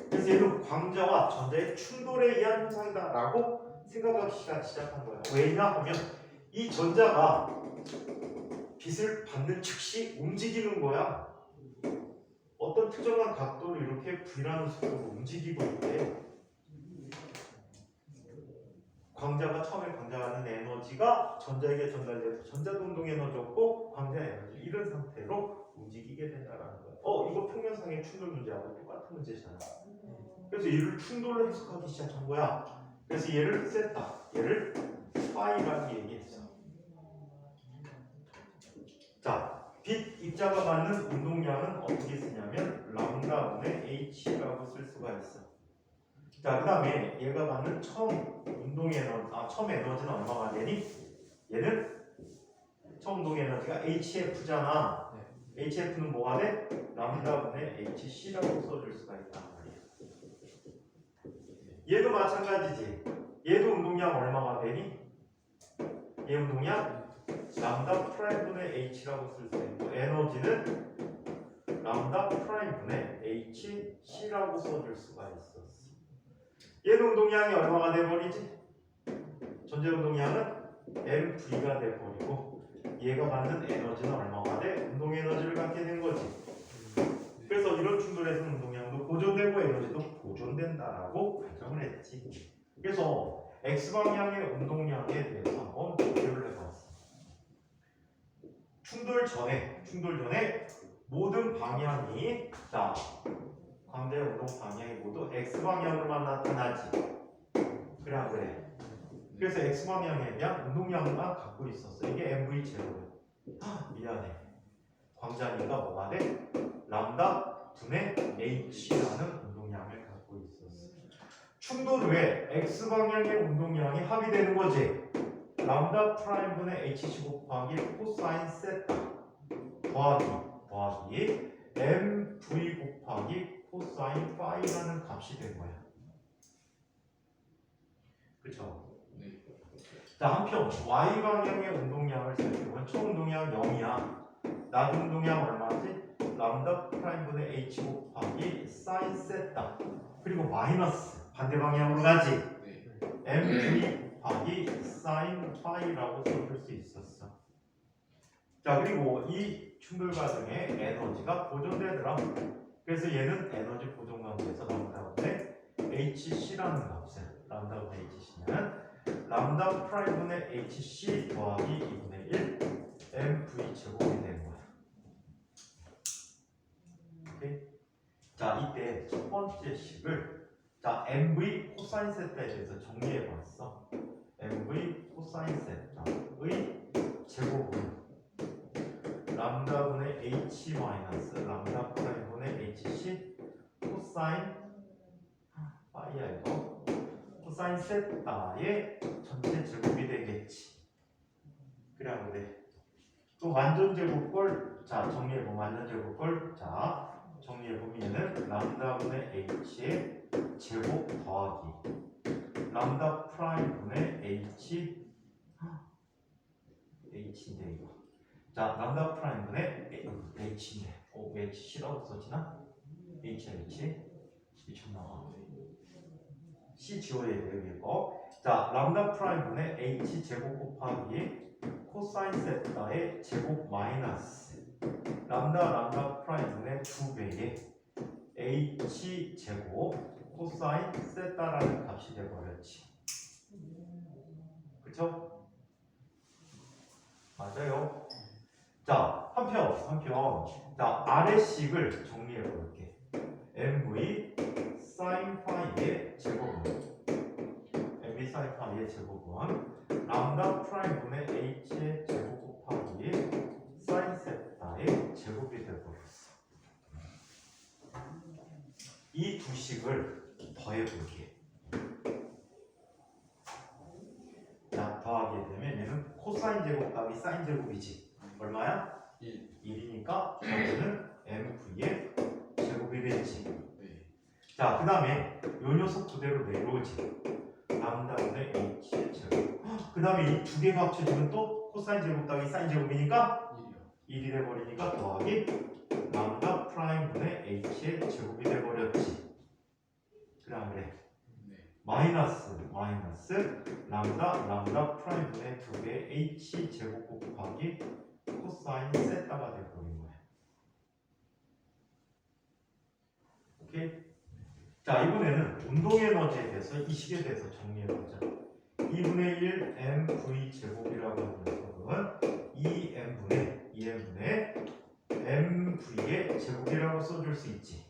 그래서 얘는 광자와 전자의 충돌에 의한 현상이다라고 생각하기 시작한 거야. 왜냐하면 이 전자가 빛을 받는 즉시 움직이는 거야. 어떤 특정한 각도로 이렇게 V라는 속도로 움직이고 있대. 광자가 처음에 광자하는 에너지가 전자에게 전달돼서 전자도 운동 에너지였고 광자 에너지 이런 상태로 움직이게 된다라는 거야. 이거 평면상의 충돌 문제하고 똑같은 문제잖아. 그래서 얘를 충돌로 해석하기 시작한 거야. 그래서 얘를 셌다. 얘를 파이라고 얘기했어. 자, 빛 입자가 받는 운동량은 어떻게 쓰냐면 람다분의 h라고 쓸 수가 있어. 자, 그 다음에 얘가 받는 처음 운동 에너지, 처음 에너지는 얼마가 되니? 얘는 처음 운동 에너지가 hf잖아. hf는 뭐가 돼? 람다분의 hc라고 써줄 수가 있단 말이야. 얘도 마찬가지지. 얘도 운동량 얼마가 되니? 얘 운동량 람다 프라임분의 h라고 쓸 수 있고 에너지는 람다 프라임분의 hc라고 써줄 수가 있었어. 얘는 운동량이 얼마가 돼버리지? 전체 운동량은 mv가 돼버리고 얘가 받는 에너지는 얼마가 돼? 운동 에너지를 갖게 된 거지. 그래서 이런 충돌에서는 운동량도 보존되고 에너지도 보존된다라고 발전을 했지. 그래서 x방향의 운동량에 대해서 한번 비교를 해봤어. 충돌 전에 모든 방향이 광자의 운동 방향이 모두 x방향으로만 나타나지. 그래. 그래서 x방향에 대한 운동량만 갖고 있었어. 이게 mv 제로야. 미안해. 광자니까 뭐가 돼? 람다 분의 h라는 운동량을 갖고 있었어. 충돌 후에 x방향의 운동량이 합의되는 거지. 람다 프라임 분의 hc 곱하기 코사인 세타 더하기 mv 곱하기 코사인 파이라는 값이 된 거야. 그쵸? 네. 자, 한편 y방향의 운동량을 살펴보면 총 운동량 0이야. 낮은 운동량 얼마지? 람다 프라임 분의 h 곱하기 사인 세타 그리고 마이너스 반대 방향으로 가지. mv 곱하기 사인 파이라고 써줄 수 있었어. 자, 그리고 이 충돌 과정에 에너지가 보존되더라. 그래서 얘는 에너지 보존 관계에서 람다분의 hc라는 값을 람다분의 hc는 람다 프라임분의 hc 더하기 2분의 1 mv 제곱이 되는 거야. 오케이? 자, 이때 첫 번째 식을 mv 코사인 세타에 대해서 정리해 봤어. mv 코사인 세타의 제곱은 람다분의 h 마이너스 람다 프라임분의 hc 코사인 파이야 이거 코사인 세타의 전체 제곱이 되겠지. 그래. 또 완전 제곱걸 정리해보면 완전 제곱걸 정리해보면은 람다분의 h의 제곱 더하기 람다 프라임분의 h인데 이거 람다 프라임분의 h인데 hc라고 써지나? h 미쳤나봐. c 지워야 돼요 이거. 람다 프라임분의 h 제곱 곱하기 코사인 세타의 제곱 마이너스 람다 프라임분의 2배의 h 제곱 코사인 세타라는 값이 돼버렸지. 그쵸? 맞아요. 한편 아래식을 정리해 볼게. mv 사인 파이의 제곱은 mv 사인 파이의 제곱은 람다 프라임분의 h의 제곱 곱하기 사인 세타의 제곱이 되어버렸어. 이 두 식을 더해볼게. 자, 더하게 되면 얘는 코사인 제곱 곱하기 사인 제곱이지. 얼마야? 1. 1이니까 저기는 mv의 제곱이 되지. 네. 자, 그 다음에 요 녀석 그대로 내려오지. 람다분의 h의 제곱. 그 다음에 이 두 개가 합쳐지면 또 코사인 제곱 곱하기 사인 제곱이니까 1이요. 1이 돼버리니까 더하기 람다 프라임 분의 h의 제곱이 돼버렸지. 그 다음에 네. 마이너스 람다 프라임 분의 두 개의 h 제곱 곱하기 코사인 세타가 돼버린 거야. 오케이? 자, 이번에는 운동 에너지에 대해서 이 식에 대해서 정리해보자. 2분의 1 mv 제곱이라고 하는 녀석은 2m분의 mv의 제곱이라고 써줄 수 있지.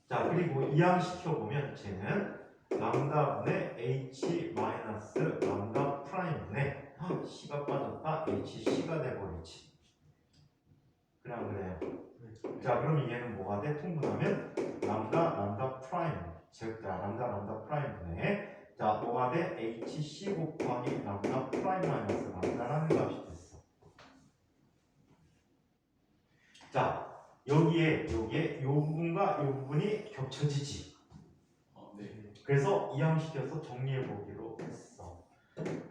자, 그리고 이항시켜보면 쟤는 람다분의 h 마이너스 람다 프라임분의 c가 빠졌다 hc가 돼버리지. 그냥 그래요. 자, 그럼 얘는 뭐가 돼? 통분하면 람다 프라임 자, 람다 프라임 분의 자, 뭐가 돼? hc 곱하기 람다 프라임 마이너스 람다라는 값이 됐어. 자, 여기에 요 부분과 요 부분이 겹쳐지지. 네. 그래서 이항시켜서 정리해 보기로 했어.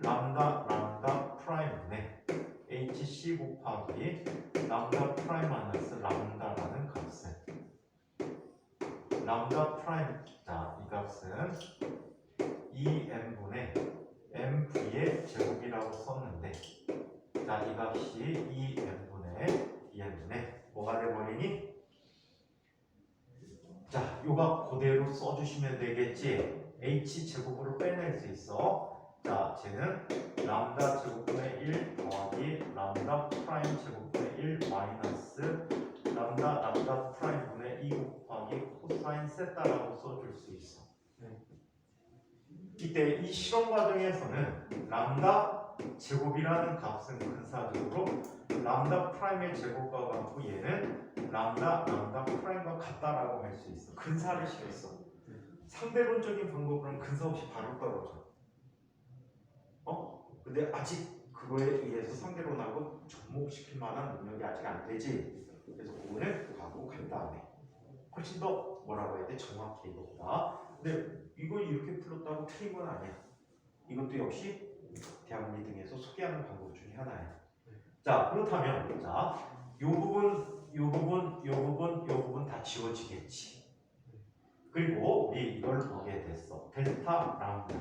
람다 프라임분의 hc 곱하기 람다 프라임 마이너스 람다라는 값은 람다 프라임 자, 이 값은 2m분의 mv의 제곱이라고 썼는데 자, 이 값이 2m분의 뭐가 돼버리니? 자, 요가 그대로 써주시면 되겠지. h 제곱으로 빼낼 수 있어. 자, 쟤는 람다 제곱분의 1 더하기 람다 프라임 제곱분의 1 마이너스 람다 프라임분의 2 곱하기 코사인 세타라고 써줄 수 있어. 이때 이 실험 과정에서는 람다 제곱이라는 값은 근사적으로 람다 프라임의 제곱과 같고 얘는 람다 프라임과 같다라고 할 수 있어. 근사를 실었어. 상대론적인 방법으로는 근사 없이 바로 떨어져. 근데 아직 그거에 의해서 상대론하고 접목시킬 만한 능력이 아직 안 되지. 그래서 그거는 하고 간 다음에 훨씬 더 뭐라고 해야 돼? 정확히 이거보다. 근데 이거 이렇게 풀었다고 틀린 건 아니야. 이것도 역시 대학 리딩에서 소개하는 방법 중에 하나야. 자, 그렇다면 자, 요 부분 다 지워지겠지. 그리고 우리 이걸 보게 됐어. 델타 람다.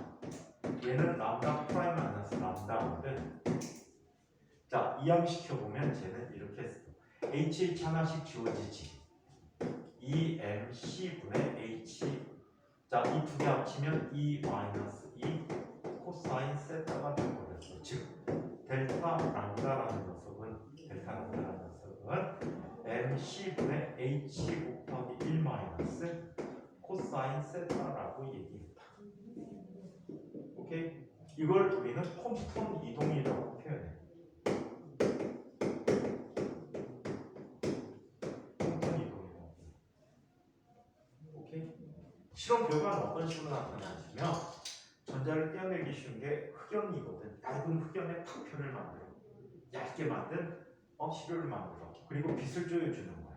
얘는 람다 프라임 마이너스 람다인데 자, 이항시켜보면 쟤는 이렇게 했어. h 하나씩 지워지지. 2mc분의 h 자, 이 두 개 합치면 2 마이너스 2 코사인 세타가 되어버렸어. 즉 델타 람다라는 녀석은 mc분의 h 곱하기 1 마이너스 코사인 세타라고 얘기했다. 오케이? 이걸 우리는 콤스턴 이동이라고 표현해. 콤스턴 이동이라고. 오케이? 실험 결과는 어떤 식으로 나타나냐면 전자를 떼어내기 쉬운 게 흑연이거든. 얇은 흑연의 파편을 만들어. 얇게 만든 시료를 만들어. 그리고 빛을 조여주는 거야.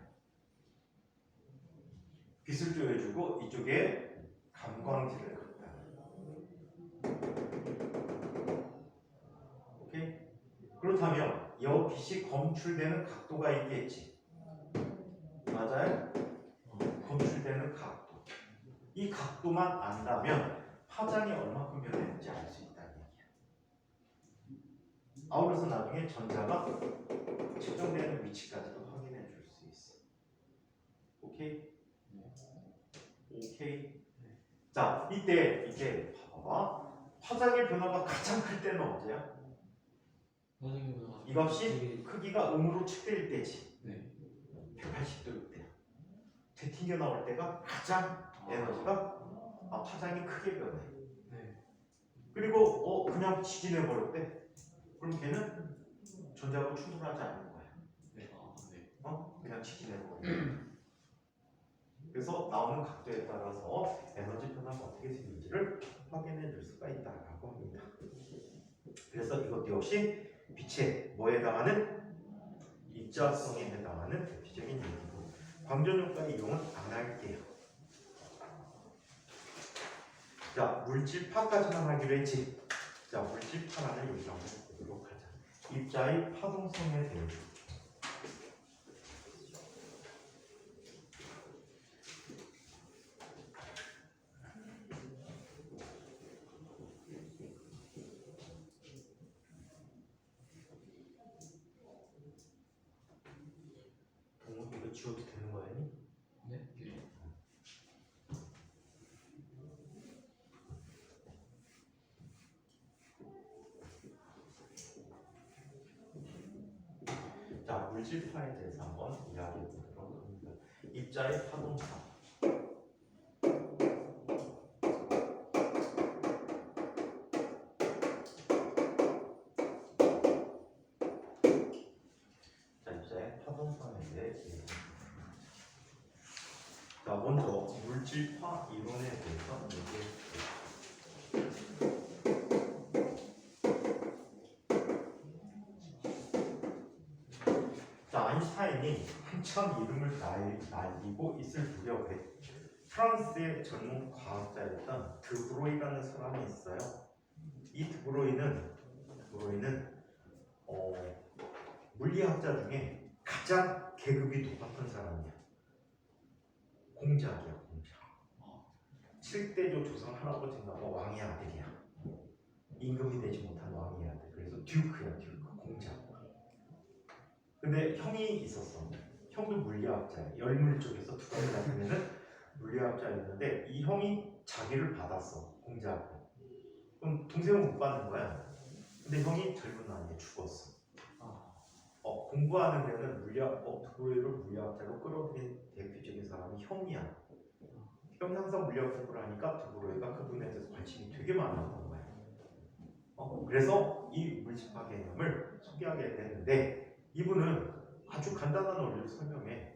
빛을 조여주고 이쪽에 감광질을 갖다. 오케이? 그렇다면 이 빛이 검출되는 각도가 있겠지. 맞아요? 검출되는 각도. 이 각도만 안다면 파장이 얼마큼 변했는지 알 수 있다는 얘기야. 아울러서 나중에 전자가 측정되는 위치까지도 확인해 줄 수 있어. 오케이? 오케이. 자, 이때 봐봐. 파장의 변화가 가장 클 때는 언제야? 이 값이 크기가 음으로 측될 때지. 네. 180도 때. 되튕겨 나올 때가 가장 에너지가 파장이 크게 변해. 네. 그리고 그냥 직진해 버렸대. 그럼 걔는 전자하고 충돌하지 않는 거야. 네. 네. 그냥 직진해 버려. 그래서 나오는 각도에 따라서 에너지 변화가 어떻게 생긴지를 확인해 줄 수가 있다라고 합니다. 그래서 이것도 역시 빛의 뭐에 해당하는 입자성에 해당하는 대표적인 얘기고 광전효과의 이용은 안 할게요. 자, 물질파까지만 하기로 했지. 자, 물질파라는 얘기 한번 보도록 하자. 입자의 파동성에 대해서. 이거 지워도 되는 거야? 네? 예. 자, 물질파에 대해서 한번 이야기해 보도록 합니다. 입자의 파동성. 자, 입자의 파동성에 대해 자, 먼저 물질파 이론에 대해서 얘기해 볼게요. 자, 아인슈타인이 한참 이름을 날리고 있을 무렵에 프랑스의 젊은 과학자였던 드브로이라는 사람이 있어요. 이 드브로이는 물리학자 중에 가장 계급이 높았던 사람이야. 공작이야, 공작. 7대조 조선 할아버지인가 왕의 아들이야. 임금이 되지 못한 왕의 아들. 그래서 듀크야, 듀크, 공작. 근데 형이 있었어. 형도 물리학자야. 열물 쪽에서 두 가지 나누면은 물리학자였는데 이 형이 자기를 받았어, 공작을. 그럼 동생은 못 받는 거야. 근데 형이 젊은 나이에 죽었어. 공부하는 데는 드브로이를 물리학자로 끌어들인 대표적인 사람이 형이야. 형이 항상 물리학 공부를 하니까 드브로이가 그분에 대해서 관심이 되게 많았던 거야. 그래서 이 물질파 개념을 소개하게 됐는데 이분은 아주 간단한 원리를 설명해.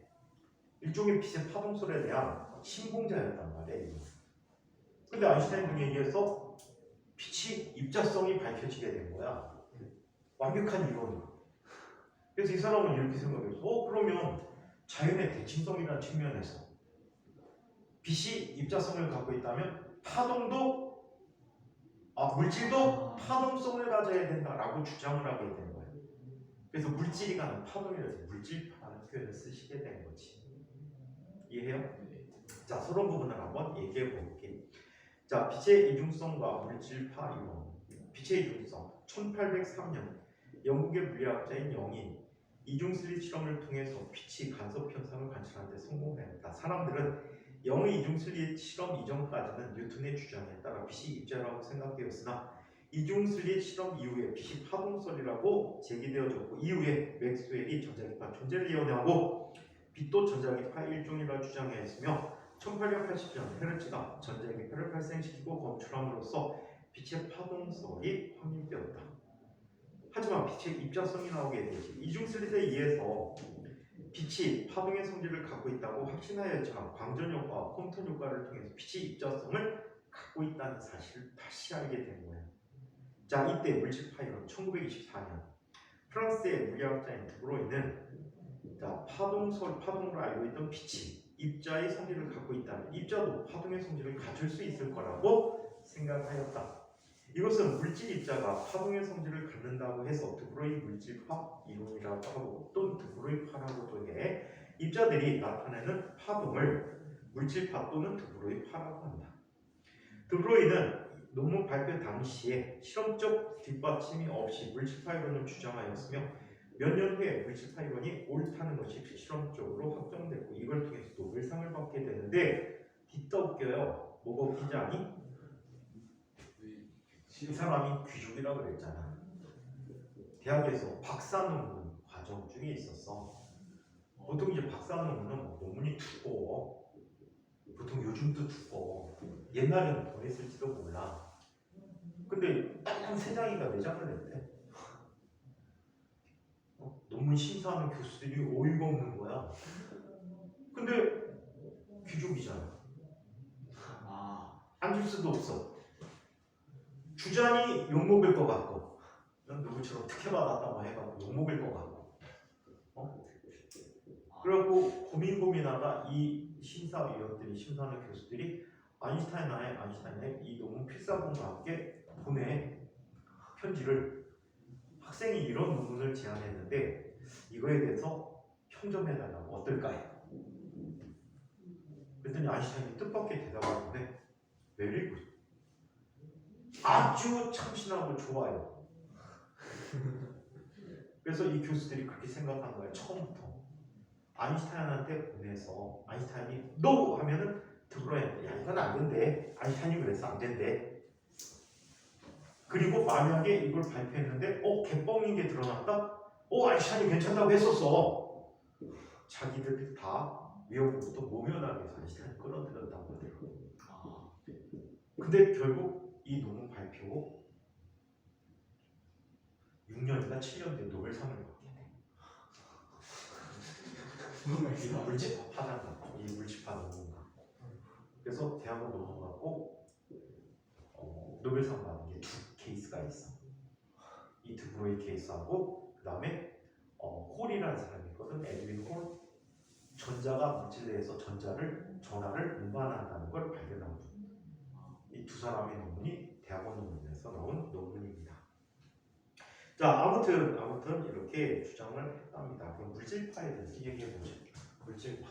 일종의 빛의 파동설에 대한 신봉자였단 말이에요. 근데 아인슈타인 등에 의해서 빛이 입자성이 밝혀지게 된 거야. 완벽한 이론으로. 그래서 이 사람은 이렇게 생각했어. 그러면 자연의 대칭성이라는 측면에서 빛이 입자성을 갖고 있다면 물질도 파동성을 가져야 된다라고 주장을 하게 된 거예요. 그래서 물질이 가는 파동이라서 물질파라는 표현을 쓰시게 된 거지. 이해해요? 자, 서론 부분을 한번 얘기해 볼게요. 자, 빛의 이중성과 물질파 이론. 빛의 이중성. 1803년 영국의 물리학자인 영이 이중슬릿 실험을 통해서 빛이 간섭 현상을 관찰하는 데 성공했다. 사람들은 영의 이중슬릿 실험 이전까지는 뉴턴의 주장에 따라 빛이 입자라고 생각되었으나 이중슬릿 실험 이후에 빛이 파동설이라고 제기되어졌고 이후에 맥스웰이 전자기파 존재를 예언하고 빛도 전자기파 일종이라 주장했으며 1880년 헤르츠가 전자기파를 발생시키고 검출함으로써 빛의 파동설이 확립되었다. 하지만 빛의 입자성이 나오게 되지. 이중슬릿에 의해서 빛이 파동의 성질을 갖고 있다고 확신하였지만 광전효과와 콤톤 효과를 통해서 빛이 입자성을 갖고 있다는 사실을 다시 알게 된 거예요. 자, 이때 물질파 이론 1924년 프랑스의 물리학자인 드브로이는 파동으로 알고 있던 빛이 입자의 성질을 갖고 있다면 입자도 파동의 성질을 가질 수 있을 거라고 생각하였다. 이것은 물질 입자가 파동의 성질을 갖는다고 해서 드브로이 물질파 이론이라고 하고 또는 드브로이파라고도 해 입자들이 나타내는 파동을 물질파 또는 드브로이파라고 한다. 드브로이는 논문 발표 당시에 실험적 뒷받침이 없이 물질파 이론을 주장하였으며 몇 년 후에 물질파 이론이 옳다는 것이 실험적으로 확정됐고 이걸 통해서 노벨상을 받게 되는데 뒤따 웃겨요. 뭐가 웃기지 않니? 이 사람이 귀족이라고 그랬잖아. 대학에서 박사 논문 과정 중에 있었어. 보통 이제 박사 논문은 논문이 두꺼워. 보통 요즘도 두꺼워. 옛날에는 더 했을지도 몰라. 근데 딱 한 3장인가 4장을 냈대. 논문 심사하는 교수들이 어이가 없는 거야. 근데 귀족이잖아. 앉을 수도 없어. 주장이 욕먹을 것 같고 누구처럼 특혜받았다고 해갖고 욕먹을 것 같고 그래갖고 고민하다 이 심사위원들이 심사하는 교수들이 아인슈타인의 이 논문 필사본과 함께 보내 편지를 학생이 이런 논문을 제안했는데 이거에 대해서 평점해달라고 어떨까요? 그랬더니 아인슈타인이 뜻밖의 대답을 하는데 very good. 아주 참신하고 좋아요. 그래서 이 교수들이 그렇게 생각한 거예요. 처음부터. 아인슈타인한테 보내서 아인슈타인이 NO! 하면은 들어야 돼. 야 이건 안 된대. 아인슈타인이 그래서 안 된대. 그리고 만약에 이걸 발표했는데 개뻥인 게 드러났다? 아인슈타인이 괜찮다고 했었어. 자기들 다 위협으로부터 모면하기 위해서 아인슈타인을 끌어들였다고 하더라고요. 근데 결국 이 논문 발표 6년인가 7년 뒤에 노벨상을 받게 돼. 물질파장 이 물질파 논문가. 그래서 대학원 논문 갖고 노벨상 받은 게 두 케이스가 있어. 이 드브로이 케이스하고 그 다음에 홀이라는 사람이 있거든. 에드윈 홀. 전자가 물질 내에서 전하를 운반한다는 걸 발견한 분. 이 두 사람의 논문이 대학원 논문에서 나온 논문입니다. 자, 아무튼 이렇게 주장을 했답니다. 그럼 물질파에 대해서 얘기해 보죠. 물질파.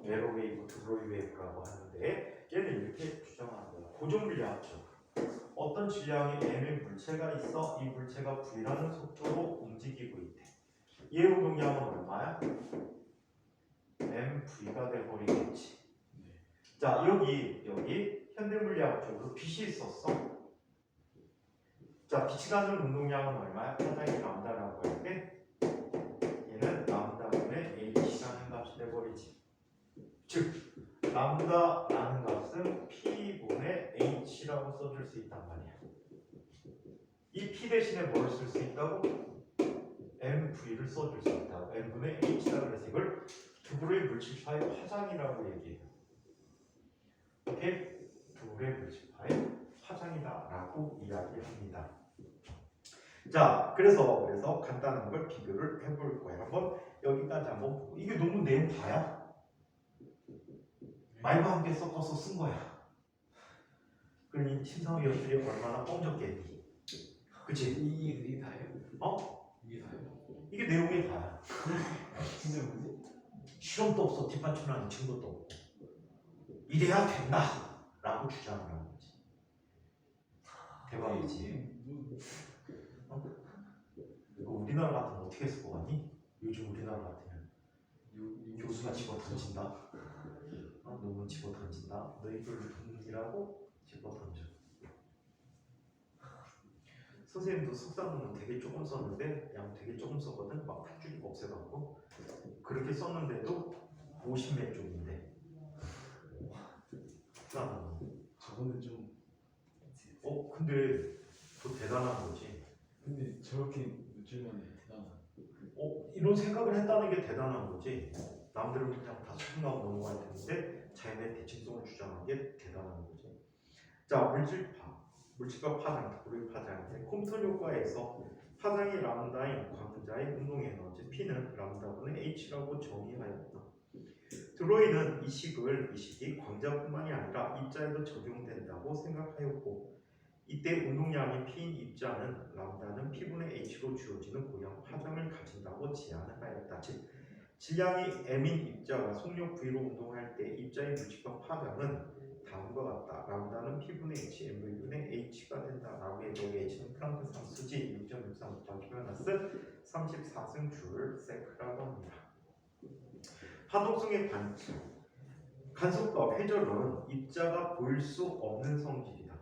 에러웨이브, 드브로이 웨이브라고 하는데 얘는 이렇게 주장하는 거예요. 고정물리학적. 어떤 질량의 m의 물체가 있어 이 물체가 v라는 속도로 움직이고 있대. 얘 운동량은 얼마야? mv가 돼버리겠지. 자, 여기 현대물리학적으로 빛이 있었어. 자, 빛이 갖는 운동량은 얼마야? 파장이 람다라고 할 때 얘는 람다분의 h라는 값이 돼버리지. 즉 람다라는 값은 p분의 h라고 써줄 수 있단 말이야. 이 p 대신에 뭘 쓸 수 있다고? mv를 써줄 수 있다고. m분의 h라고 해서 이걸 드브로이 물질파의 파장이라고 얘기해요. 이렇게 드브로이 물질파의 파장이다라고 이야기합니다. 자, 그래서 간단한 걸 비교를 해볼 거예요. 한번 여기까지 한번 보고. 이게 논문 내용 다야? 말과 함께 섞어서 쓴 거야. 그러니 심사위원들이 얼마나 뻥졌겠니? 그치? 이게 다예요? 이게 다예요? 이게 내용이 다야. 진짜 뭐지? 실험도 없어. 뒷받침하는 증거도 없고. 이래야 된다 라고 주장을 하는 거지. 대박이지. 이거 우리나라 같으면 어떻게 했을 것 같니? 요즘 우리나라 같으면 교수가 집어 던진다. 논문 집어 던진다. 너희들 논문이라고 집어 던져. 선생님도 석사 논문 되게 조금 썼는데 양 되게 조금 썼거든. 막 한 줄 없애갖고 그렇게 썼는데도 50몇 쪽인데. 석사 논문. 저거는 좀. 근데 더 대단한 거지. 근데 저렇게 며칠 만에 대단한. 이런 생각을 했다는 게 대단한 거지. 남들은 그냥 다 수긍하고 넘어갈 텐데 자연의 대칭성을 주장한 게 대단한 거지. 자, 물질파 파장, 드브로이 파장인데 콤프턴 효과에서 파장이 람다인 광자의 운동 에너지 P는 람다분의 H라고 정의하였다. 드브로이는 이 식이 광자뿐만이 아니라 입자에도 적용된다고 생각하였고 이때 운동량이 P인 입자는 람다는 P분의 H로 주어지는 고형 파장을 가진다고 제안을 하였다. 즉 질량이 M인 입자가 속력 V로 운동할 때 입자의 물질적 파장은 다음과 같다. 람다는 P분의 H, M분의 H가 된다. 라고 해도 H는 플랑크 상수지 6.63 곱하기 마이너스 34승 줄 세크라고 합니다. 파동성의 관점. 간섭과 회전론은 입자가 보일 수 없는 성질이다.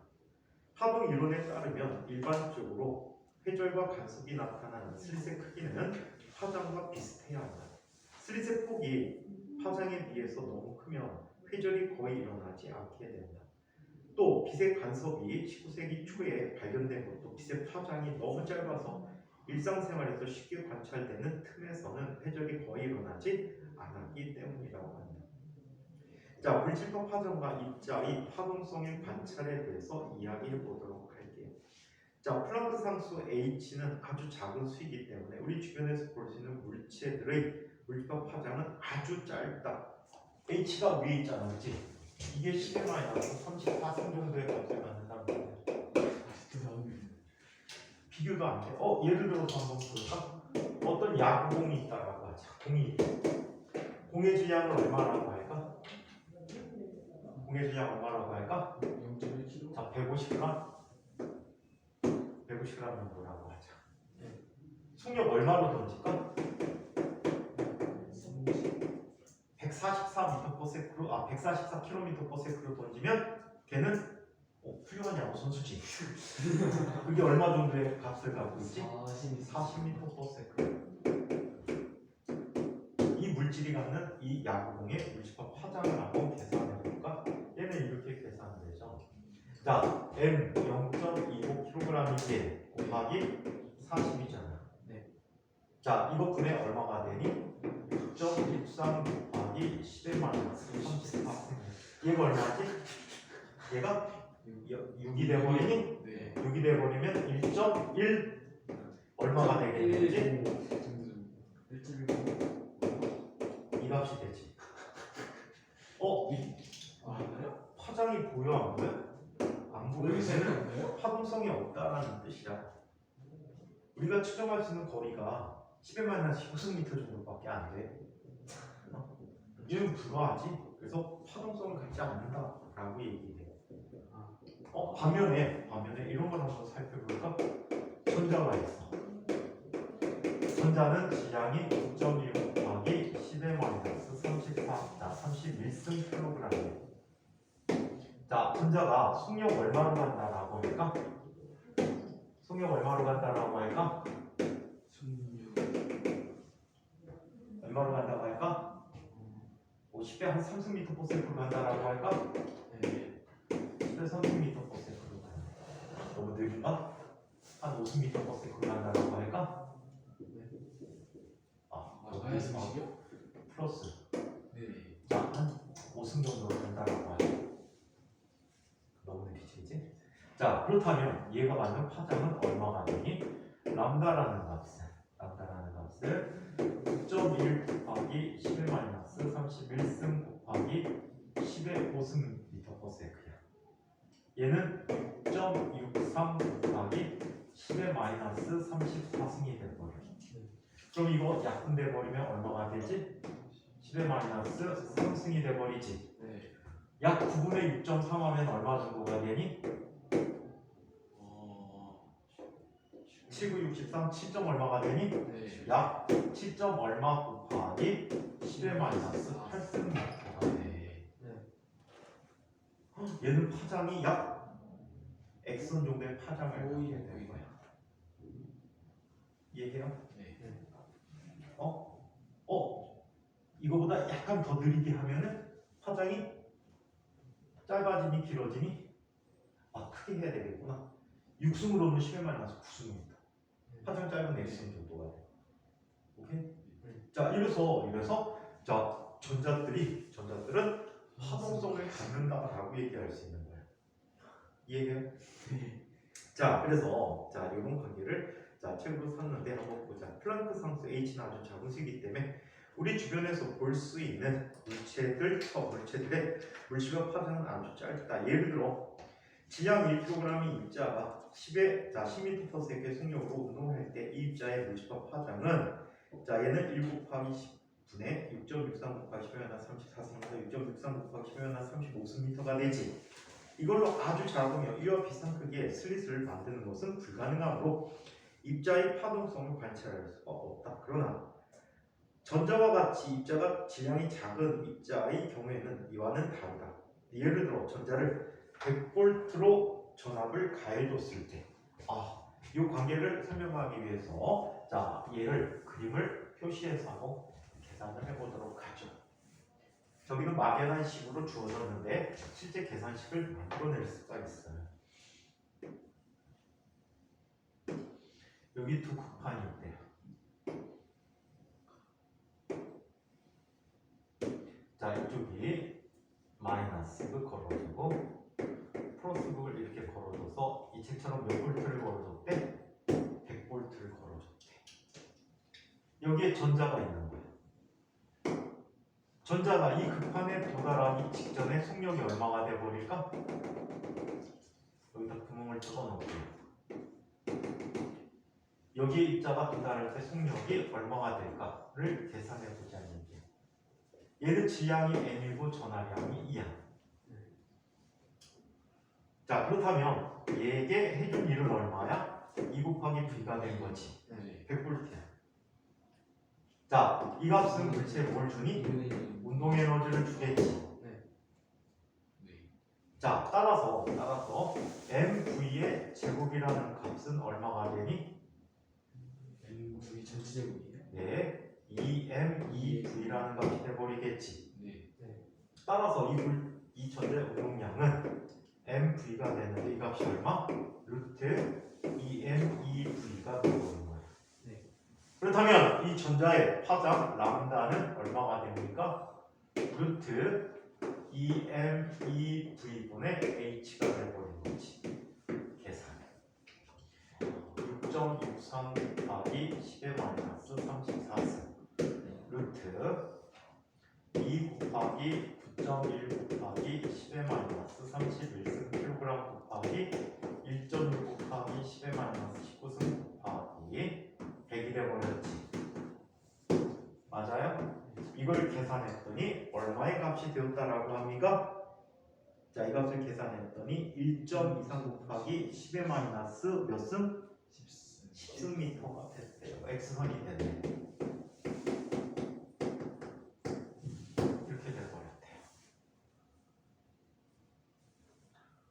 파동 이론에 따르면 일반적으로 회절과 간섭이 나타나는 슬릿의 크기는 파장과 비슷해야 한다. 슬릿의 폭이 파장에 비해서 너무 크면 회절이 거의 일어나지 않게 된다. 또 빛의 간섭이 19세기 초에 발견된 것도 빛의 파장이 너무 짧아서 일상생활에서 쉽게 관찰되는 틈에서는 회절이 거의 일어나지 않았기 때문이라고 합니다. 자, 물질법 파동과 입자의 파동성의 관찰에 대해서 이야기해 보도록 할게요. 자, 플랑크 상수 H는 아주 작은 수이기 때문에 우리 주변에서 볼 수 있는 물체들의 물질법 파장은 아주 짧다. H가 위에 있잖아, 그렇지? 이게 10의 마이너스 34승 정도의 값을 갖는다는 거예요. 진짜 나오네. 비교도 안 돼. 예를 들어서 한번 볼까? 어떤 야구공이 있다라고 하자. 공이 공의 주량을 얼마라고 할까? 공의 주량 얼마라고 할까? 0.1kg. 자, 150g. 150g 정도라고 하자. 네. 속력 얼마로 던질까? 144km/s로 던지면 걔는 훌륭한 야구 선수지. 그게 얼마 정도의 값을 갖고 있지? 40m/s. 이 물질이 갖는 이 야구공의 물질법 파장을 한번 계산해 볼까? 얘는 이렇게 계산되죠. 자, m 0.25kg이지 곱하기 40이잖아. 네. 자, 이거 분의 얼마가 되니? 6.63 곱하기 10의 마이너스 34. 얘가 얼마지? 얘가 6이 돼버리니? 네. 6이 돼버리면 1.1 얼마가 되겠는지? 1.1. 이 값이 되지. 아, 그래요? 파장이 보여 안 보여? 안 보이면 보이세요? 파동성이 없다라는 뜻이야. 우리가 측정할 수 있는 거리가 10의 마이너스 16m 정도밖에 안 돼. 이는 불가하지. 그래서 파동성을 갖지 않는다라고 얘기해. 반면에 이런 걸 한번 살펴볼까? 전자가 있어. 전자는 질량이 9.1 곱하기 10의 마이너스 34, 31승 킬로그램이에요. 자, 전자가 속력 얼마로 간다라고 할까? 속력 얼마로 간다라고 할까? 얼마로 간다고 할까? 10배 한 30m/s로 간다라고 할까? 네. 10배 30m/s로 간다. 너무 느린가? 한 50m/s로 간다라고 할까? 마이너스 20이요? 플러스. 네. 자, 한 5승 정도로 간다라고 하죠. 너무 느리지, 이제? 자, 그렇다면 얘가 받는 파장은 얼마가 되니? 람다라는 값을 9.1 곱하기 10의 마이너스 31승 곱하기 10의 5승 m/s야. 얘는 6.63 곱하기 10의 마이너스 34승이 돼버려. 그럼 이거 약분돼 버리면 얼마가 되지? 10의 마이너스 3승이 돼버리지. 네. 약 9분의 6.3 하면 얼마 정도가 되니? 7, 9, 63, 7점 얼마가 되니? 네. 약 7점 얼마 곱하기 10의 마이너스 8승. 네. 얘는 파장이 약 X선 정도의 파장을 갖게 되는 거야. 이해해요? 네. 이거보다 약간 더 느리게 하면은 파장이 짧아지니 길어지니? 크게 해야 되겠구나. 6승으로는 10의 마이너스 9승입니다. 파장 짧은 X선 정도가 돼. 오케이? 자, 이래서 자, 전자들은 파동성을 갖는다라고 얘기할 수 있는 거야. 이해해요? 자, 그래서 자, 이런 관계를 자, 책으로 샀는데 한번 보자. 플랑크 상수 H는 아주 작은 수이기 때문에 우리 주변에서 볼 수 있는 물체들의 물질적 파장은 아주 짧다. 예를 들어 질량 1kg의 입자가 10m/s의 속력으로 운동할 때 이 입자의 물질적 파장은 자, 얘는 1 곱하기 10분의 6.63 곱하기 10^-34승에서 6.63 곱하기 10^-35승가 되지. 이걸로 아주 작으며 이와 비슷한 크기의 슬릿을 만드는 것은 불가능하므로 입자의 파동성을 관찰할 수가 없다. 그러나 전자와 같이 입자가 질량이 작은 입자의 경우에는 이와는 다르다. 예를 들어 전자를 100볼트로 전압을 가해줬을 때, 이 관계를 설명하기 위해서 자, 얘를 그림을 표시해서 한번 계산을 해보도록 하죠. 저기는 막연한식으로 주어졌는데 실제 계산식을 만들어낼 수가 있어요. 여기 두 극판이 있대요. 자, 이쪽이 마이너스를 걸어주고 플러스북을 이렇게 걸어줘서 이 책처럼 몇 볼트를 걸어줬대? 100볼트를 걸어줬대. 여기에 전자가 있는 거야. 전자가 이 극한에 도달하기 직전에 속력이 얼마가 돼버릴까? 여기다 구멍을 뚫어놓고요. 여기에 입자가 도달할 때 속력이 얼마가 될까를 계산해보자는 얘기예요. 얘는 질량이 m이고 전하량이 2야. 자, 그렇다면 얘에게 해준 일은 얼마야? 2 곱하기 V가 된 거지. 네. 100볼트야. 자, 이 값은 물체에 뭘 주니? 운동 에너지를 주겠지. 네. 자, 따라서 mv의 제곱이라는 값은 얼마가 되니? MV 전체 제곱이에요? 네, 2m2v라는 값이 돼버리겠지. 네. 따라서 이 전자의 운동량은 mv가 되는데 이 값이 얼마? 루트 2m2v가 되어버린 거예요. 네. 그렇다면 이 전자의 파장 람다는 얼마가 됩니까? 루트 2m2v분의 h가 돼버린 거지. 계산해. 6.63 곱하기 10의 마이너스 34승 루트 2 곱하기 9.1 곱하기 10의 마이너스 31승 킬로그램 곱하기 1.6 곱하기 10의 마이너스 19승 곱하기 100이 돼버렸지. 맞아요? 이걸 계산했더니 얼마의 값이 되었다라고 합니까? 자, 이 값을 계산했더니 1.23 곱하기 10의 마이너스 몇 승? 10승미터가 됐대요. x선이 됐네. 이렇게 돼버렸대요.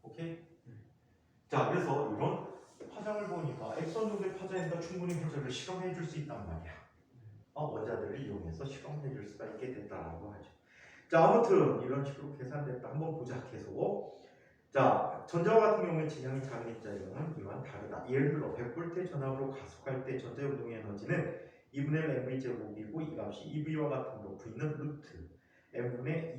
오케이? 자, 그래서 이런 파장을 보니까 x선 정도의 파장이니까 충분히 회전을 실험해 줄 수 있단 말이야. 원자들을 이용해서 실험해 줄 수가 있게 됐다라고 하죠. 자, 아무튼 이런 식으로 계산됐다. 한번 보자. 계속. 자, 전자와 같은 경우에 질량이 작은 입자의 경우는 이와는 다르다. 예를 들어 100볼트의 전압으로 가속할 때 전자의 운동의 에너지는 2분의 1 mv 제곱이고 이 값이 EV와 같은 경우 V는 루트 m분의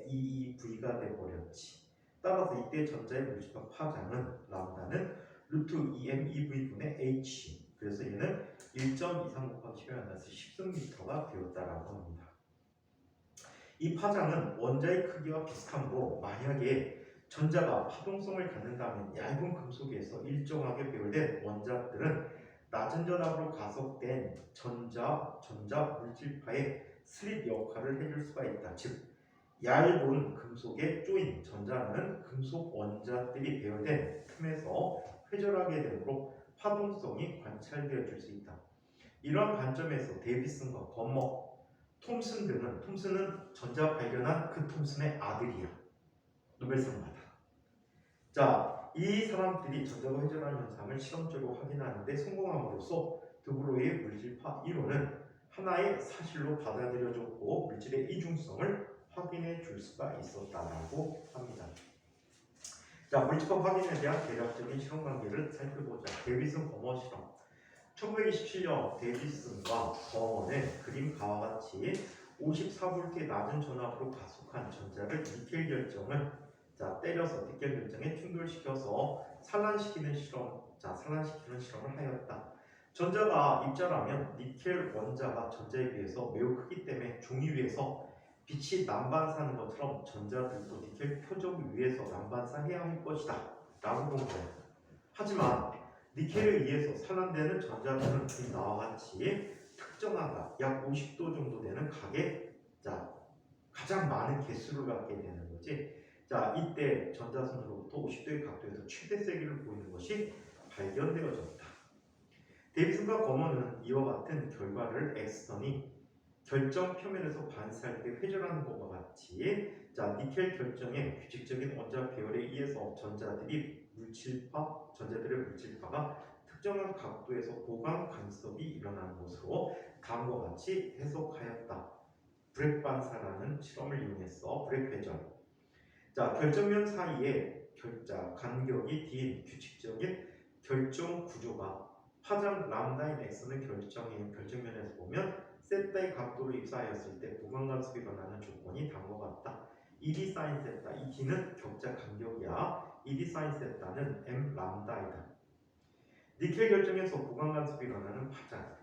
2V가 돼버렸지. 따라서 이때 전자의 물리적 파장은 람다는 루트 2mEV분의 H. 그래서 얘는 1.23 곱하기 10의 마이너스 10승미터가 되었다라고 합니다. 이 파장은 원자의 크기와 비슷하므로 만약에 전자가 파동성을 갖는다면 얇은 금속에서 일정하게 배열된 원자들은 낮은 전압으로 가속된 전자 물질파의 슬립 역할을 해줄 수가 있다. 즉, 얇은 금속에 쪼인 전자는 금속 원자들이 배열된 틈에서 회전하게 되므로 파동성이 관찰되어 줄 수 있다. 이런 관점에서 데이비슨과 버머, 톰슨은 전자 발견한 그 톰슨의 아들이야. 노벨상 받아. 자, 이 사람들이 전자가 회전하는 현상을 실험적으로 확인하는데 성공함으로써 드브로이의 물질파 이론은 하나의 사실로 받아들여졌고 물질의 이중성을 확인해 줄 수가 있었다라고 합니다. 자, 물질파 확인에 대한 대략적인 실험 관계를 살펴보자. 데이비슨 버머 실험. 1927년 데이비슨과 버머는 그림과 같이 54V의 낮은 전압으로 가속한 전자를 니켈 결정을 때려서 니켈 결정에 충돌시켜서 산란시키는 실험을 하였다. 전자가 입자라면 니켈 원자가 전자에 비해서 매우 크기 때문에 종이 위에서 빛이 난반사하는 것처럼 전자들도 니켈 표적 위에서 난반사해야 할 것이다 라고 본 거예요. 하지만 니켈에 의해서 산란되는 전자들은 나와 같이 특정하다 약 50도 정도 되는 각에 가장 많은 개수를 갖게 되는 거지. 자, 이때 전자선으로부터 50도의 각도에서 최대 세기를 보이는 것이 발견되어졌다. 데이비슨과 버머는 이와 같은 결과를 X선이 결정 표면에서 반사할 때 회전하는 것과 같이 니켈 결정의 규칙적인 원자 배열에 의해서 전자들의 물질파가 특정한 각도에서 보강 간섭이 일어나는 것으로 다음과 같이 해석하였다. 브렉 반사라는 실험을 이용해서 브렉 회전. 자, 결정면 사이에 간격이 D인 규칙적인 결정 구조가 파장 람다인 X는 결정면에서 보면 세타의 각도로 입사하였을 때 보강 간섭이 일어나는 조건이 다음과 같다. ED 사인 세타, 이 D는 격자 간격이야. ED 사인 세타는 M 람다이다. 니켈 결정에서 보강 간섭이 일어나는 파장.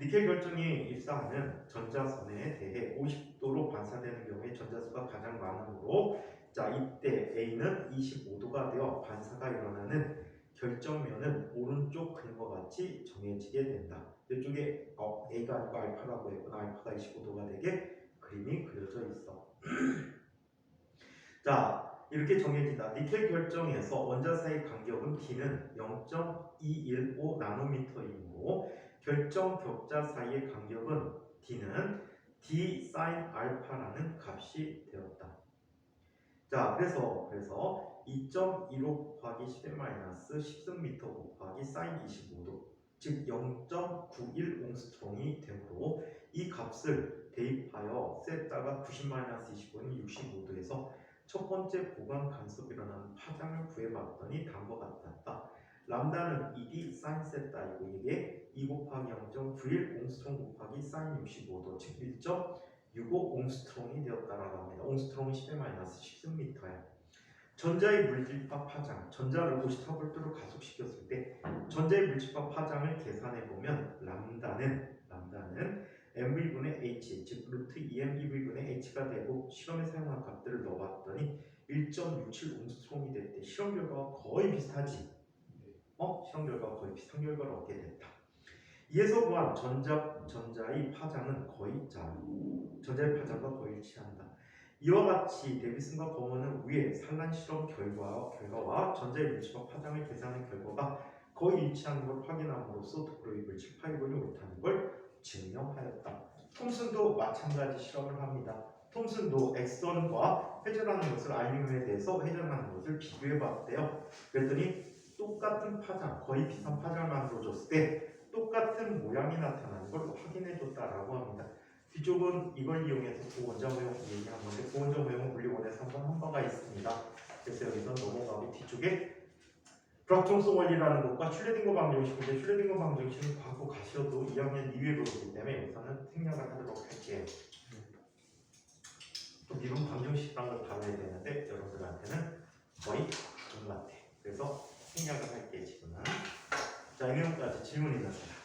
니켈 결정이 입사하는 전자선에 대해 50도로 반사되는 경우에 전자수가 가장 많으므로 자 이때 A는 25도가 되어 반사가 일어나는 결정면은 오른쪽 그림과 같이 정해지게 된다. 이쪽에 A가 아니고 알파라고 했구나. 알파가 25도가 되게 그림이 그려져 있어. 자 이렇게 정해진다. 니켈 결정에서 원자 사이 간격은 D는 0.215 나노미터이므로 결정 격자 사이의 간격은 D는 D 사인 알파라는 값이 되었다. 자 그래서 2.15 곱하기 10-13m 곱하기 사인 25도 즉 0.91 옹스트롱이 되므로 이 값을 대입하여 세타가 90-25는 65도에서 첫 번째 보강 간섭이 일어나는 파장을 구해봤더니 다음과 같았다. 람다는 ED 사인 세타이고 이게 2 곱하기 0.91 옹스트롱 곱하기 사인 65도 즉 1.65 옹스트롱이 되었다라고 합니다. 옹스트롱이 10-13m야. 전자의 물질파 파장, 전자를 50타볼트로 가속시켰을 때 전자의 물질파 파장을 계산해보면 람다는 mv분의 h, 즉 루트 2m 2v분의 h가 되고 실험에 사용한 값들을 넣어봤더니 1.67 옹스트롱이 됐대. 실험 결과가 거의 비슷하지? 실험 결과가 거의 비슷한 결과를 얻게 됐다. 이에서 보한 전자의 파장은 거의 전자의 파장과 거의 일치한다. 이와 같이 데비슨과 버먼은 위에 산란 실험 결과와 전자의 물질파 파장을 계산한 결과가 거의 일치하는 걸 확인함으로써 도로의 물질 파이본이 옳다는 걸 증명하였다. 톰슨도 마찬가지 실험을 합니다. 톰슨도 액선과 회전하는 것을 알루미늄에 대해서 회전하는 것을 비교해봤대요. 그랬더니 똑같은 파장, 거의 비슷한 파장을 만들어줬을 때 똑같은 모양이 나타나는 걸 확인해줬다라고 합니다. 뒤쪽은 이걸 이용해서 고원자 모형 얘기한 건데 고원자 모형은 물리원에서 한번 한 바가 있습니다. 그래서 여기서 넘어가고 뒤쪽에 불확정성 원리라는 것과 슐레딩거 방정식인데 슐레딩거 방정식은 과거 가셔도 2학년 2회 배웠기 때문에 여기서는 생략을 하도록 할게요. 또 미분 방정식이라는 걸 다뤄야 되는데 여러분들한테는 거의 같아. 그래서 생략을 할게 지금은. 자, 이 내용까지 질문 있는 사람.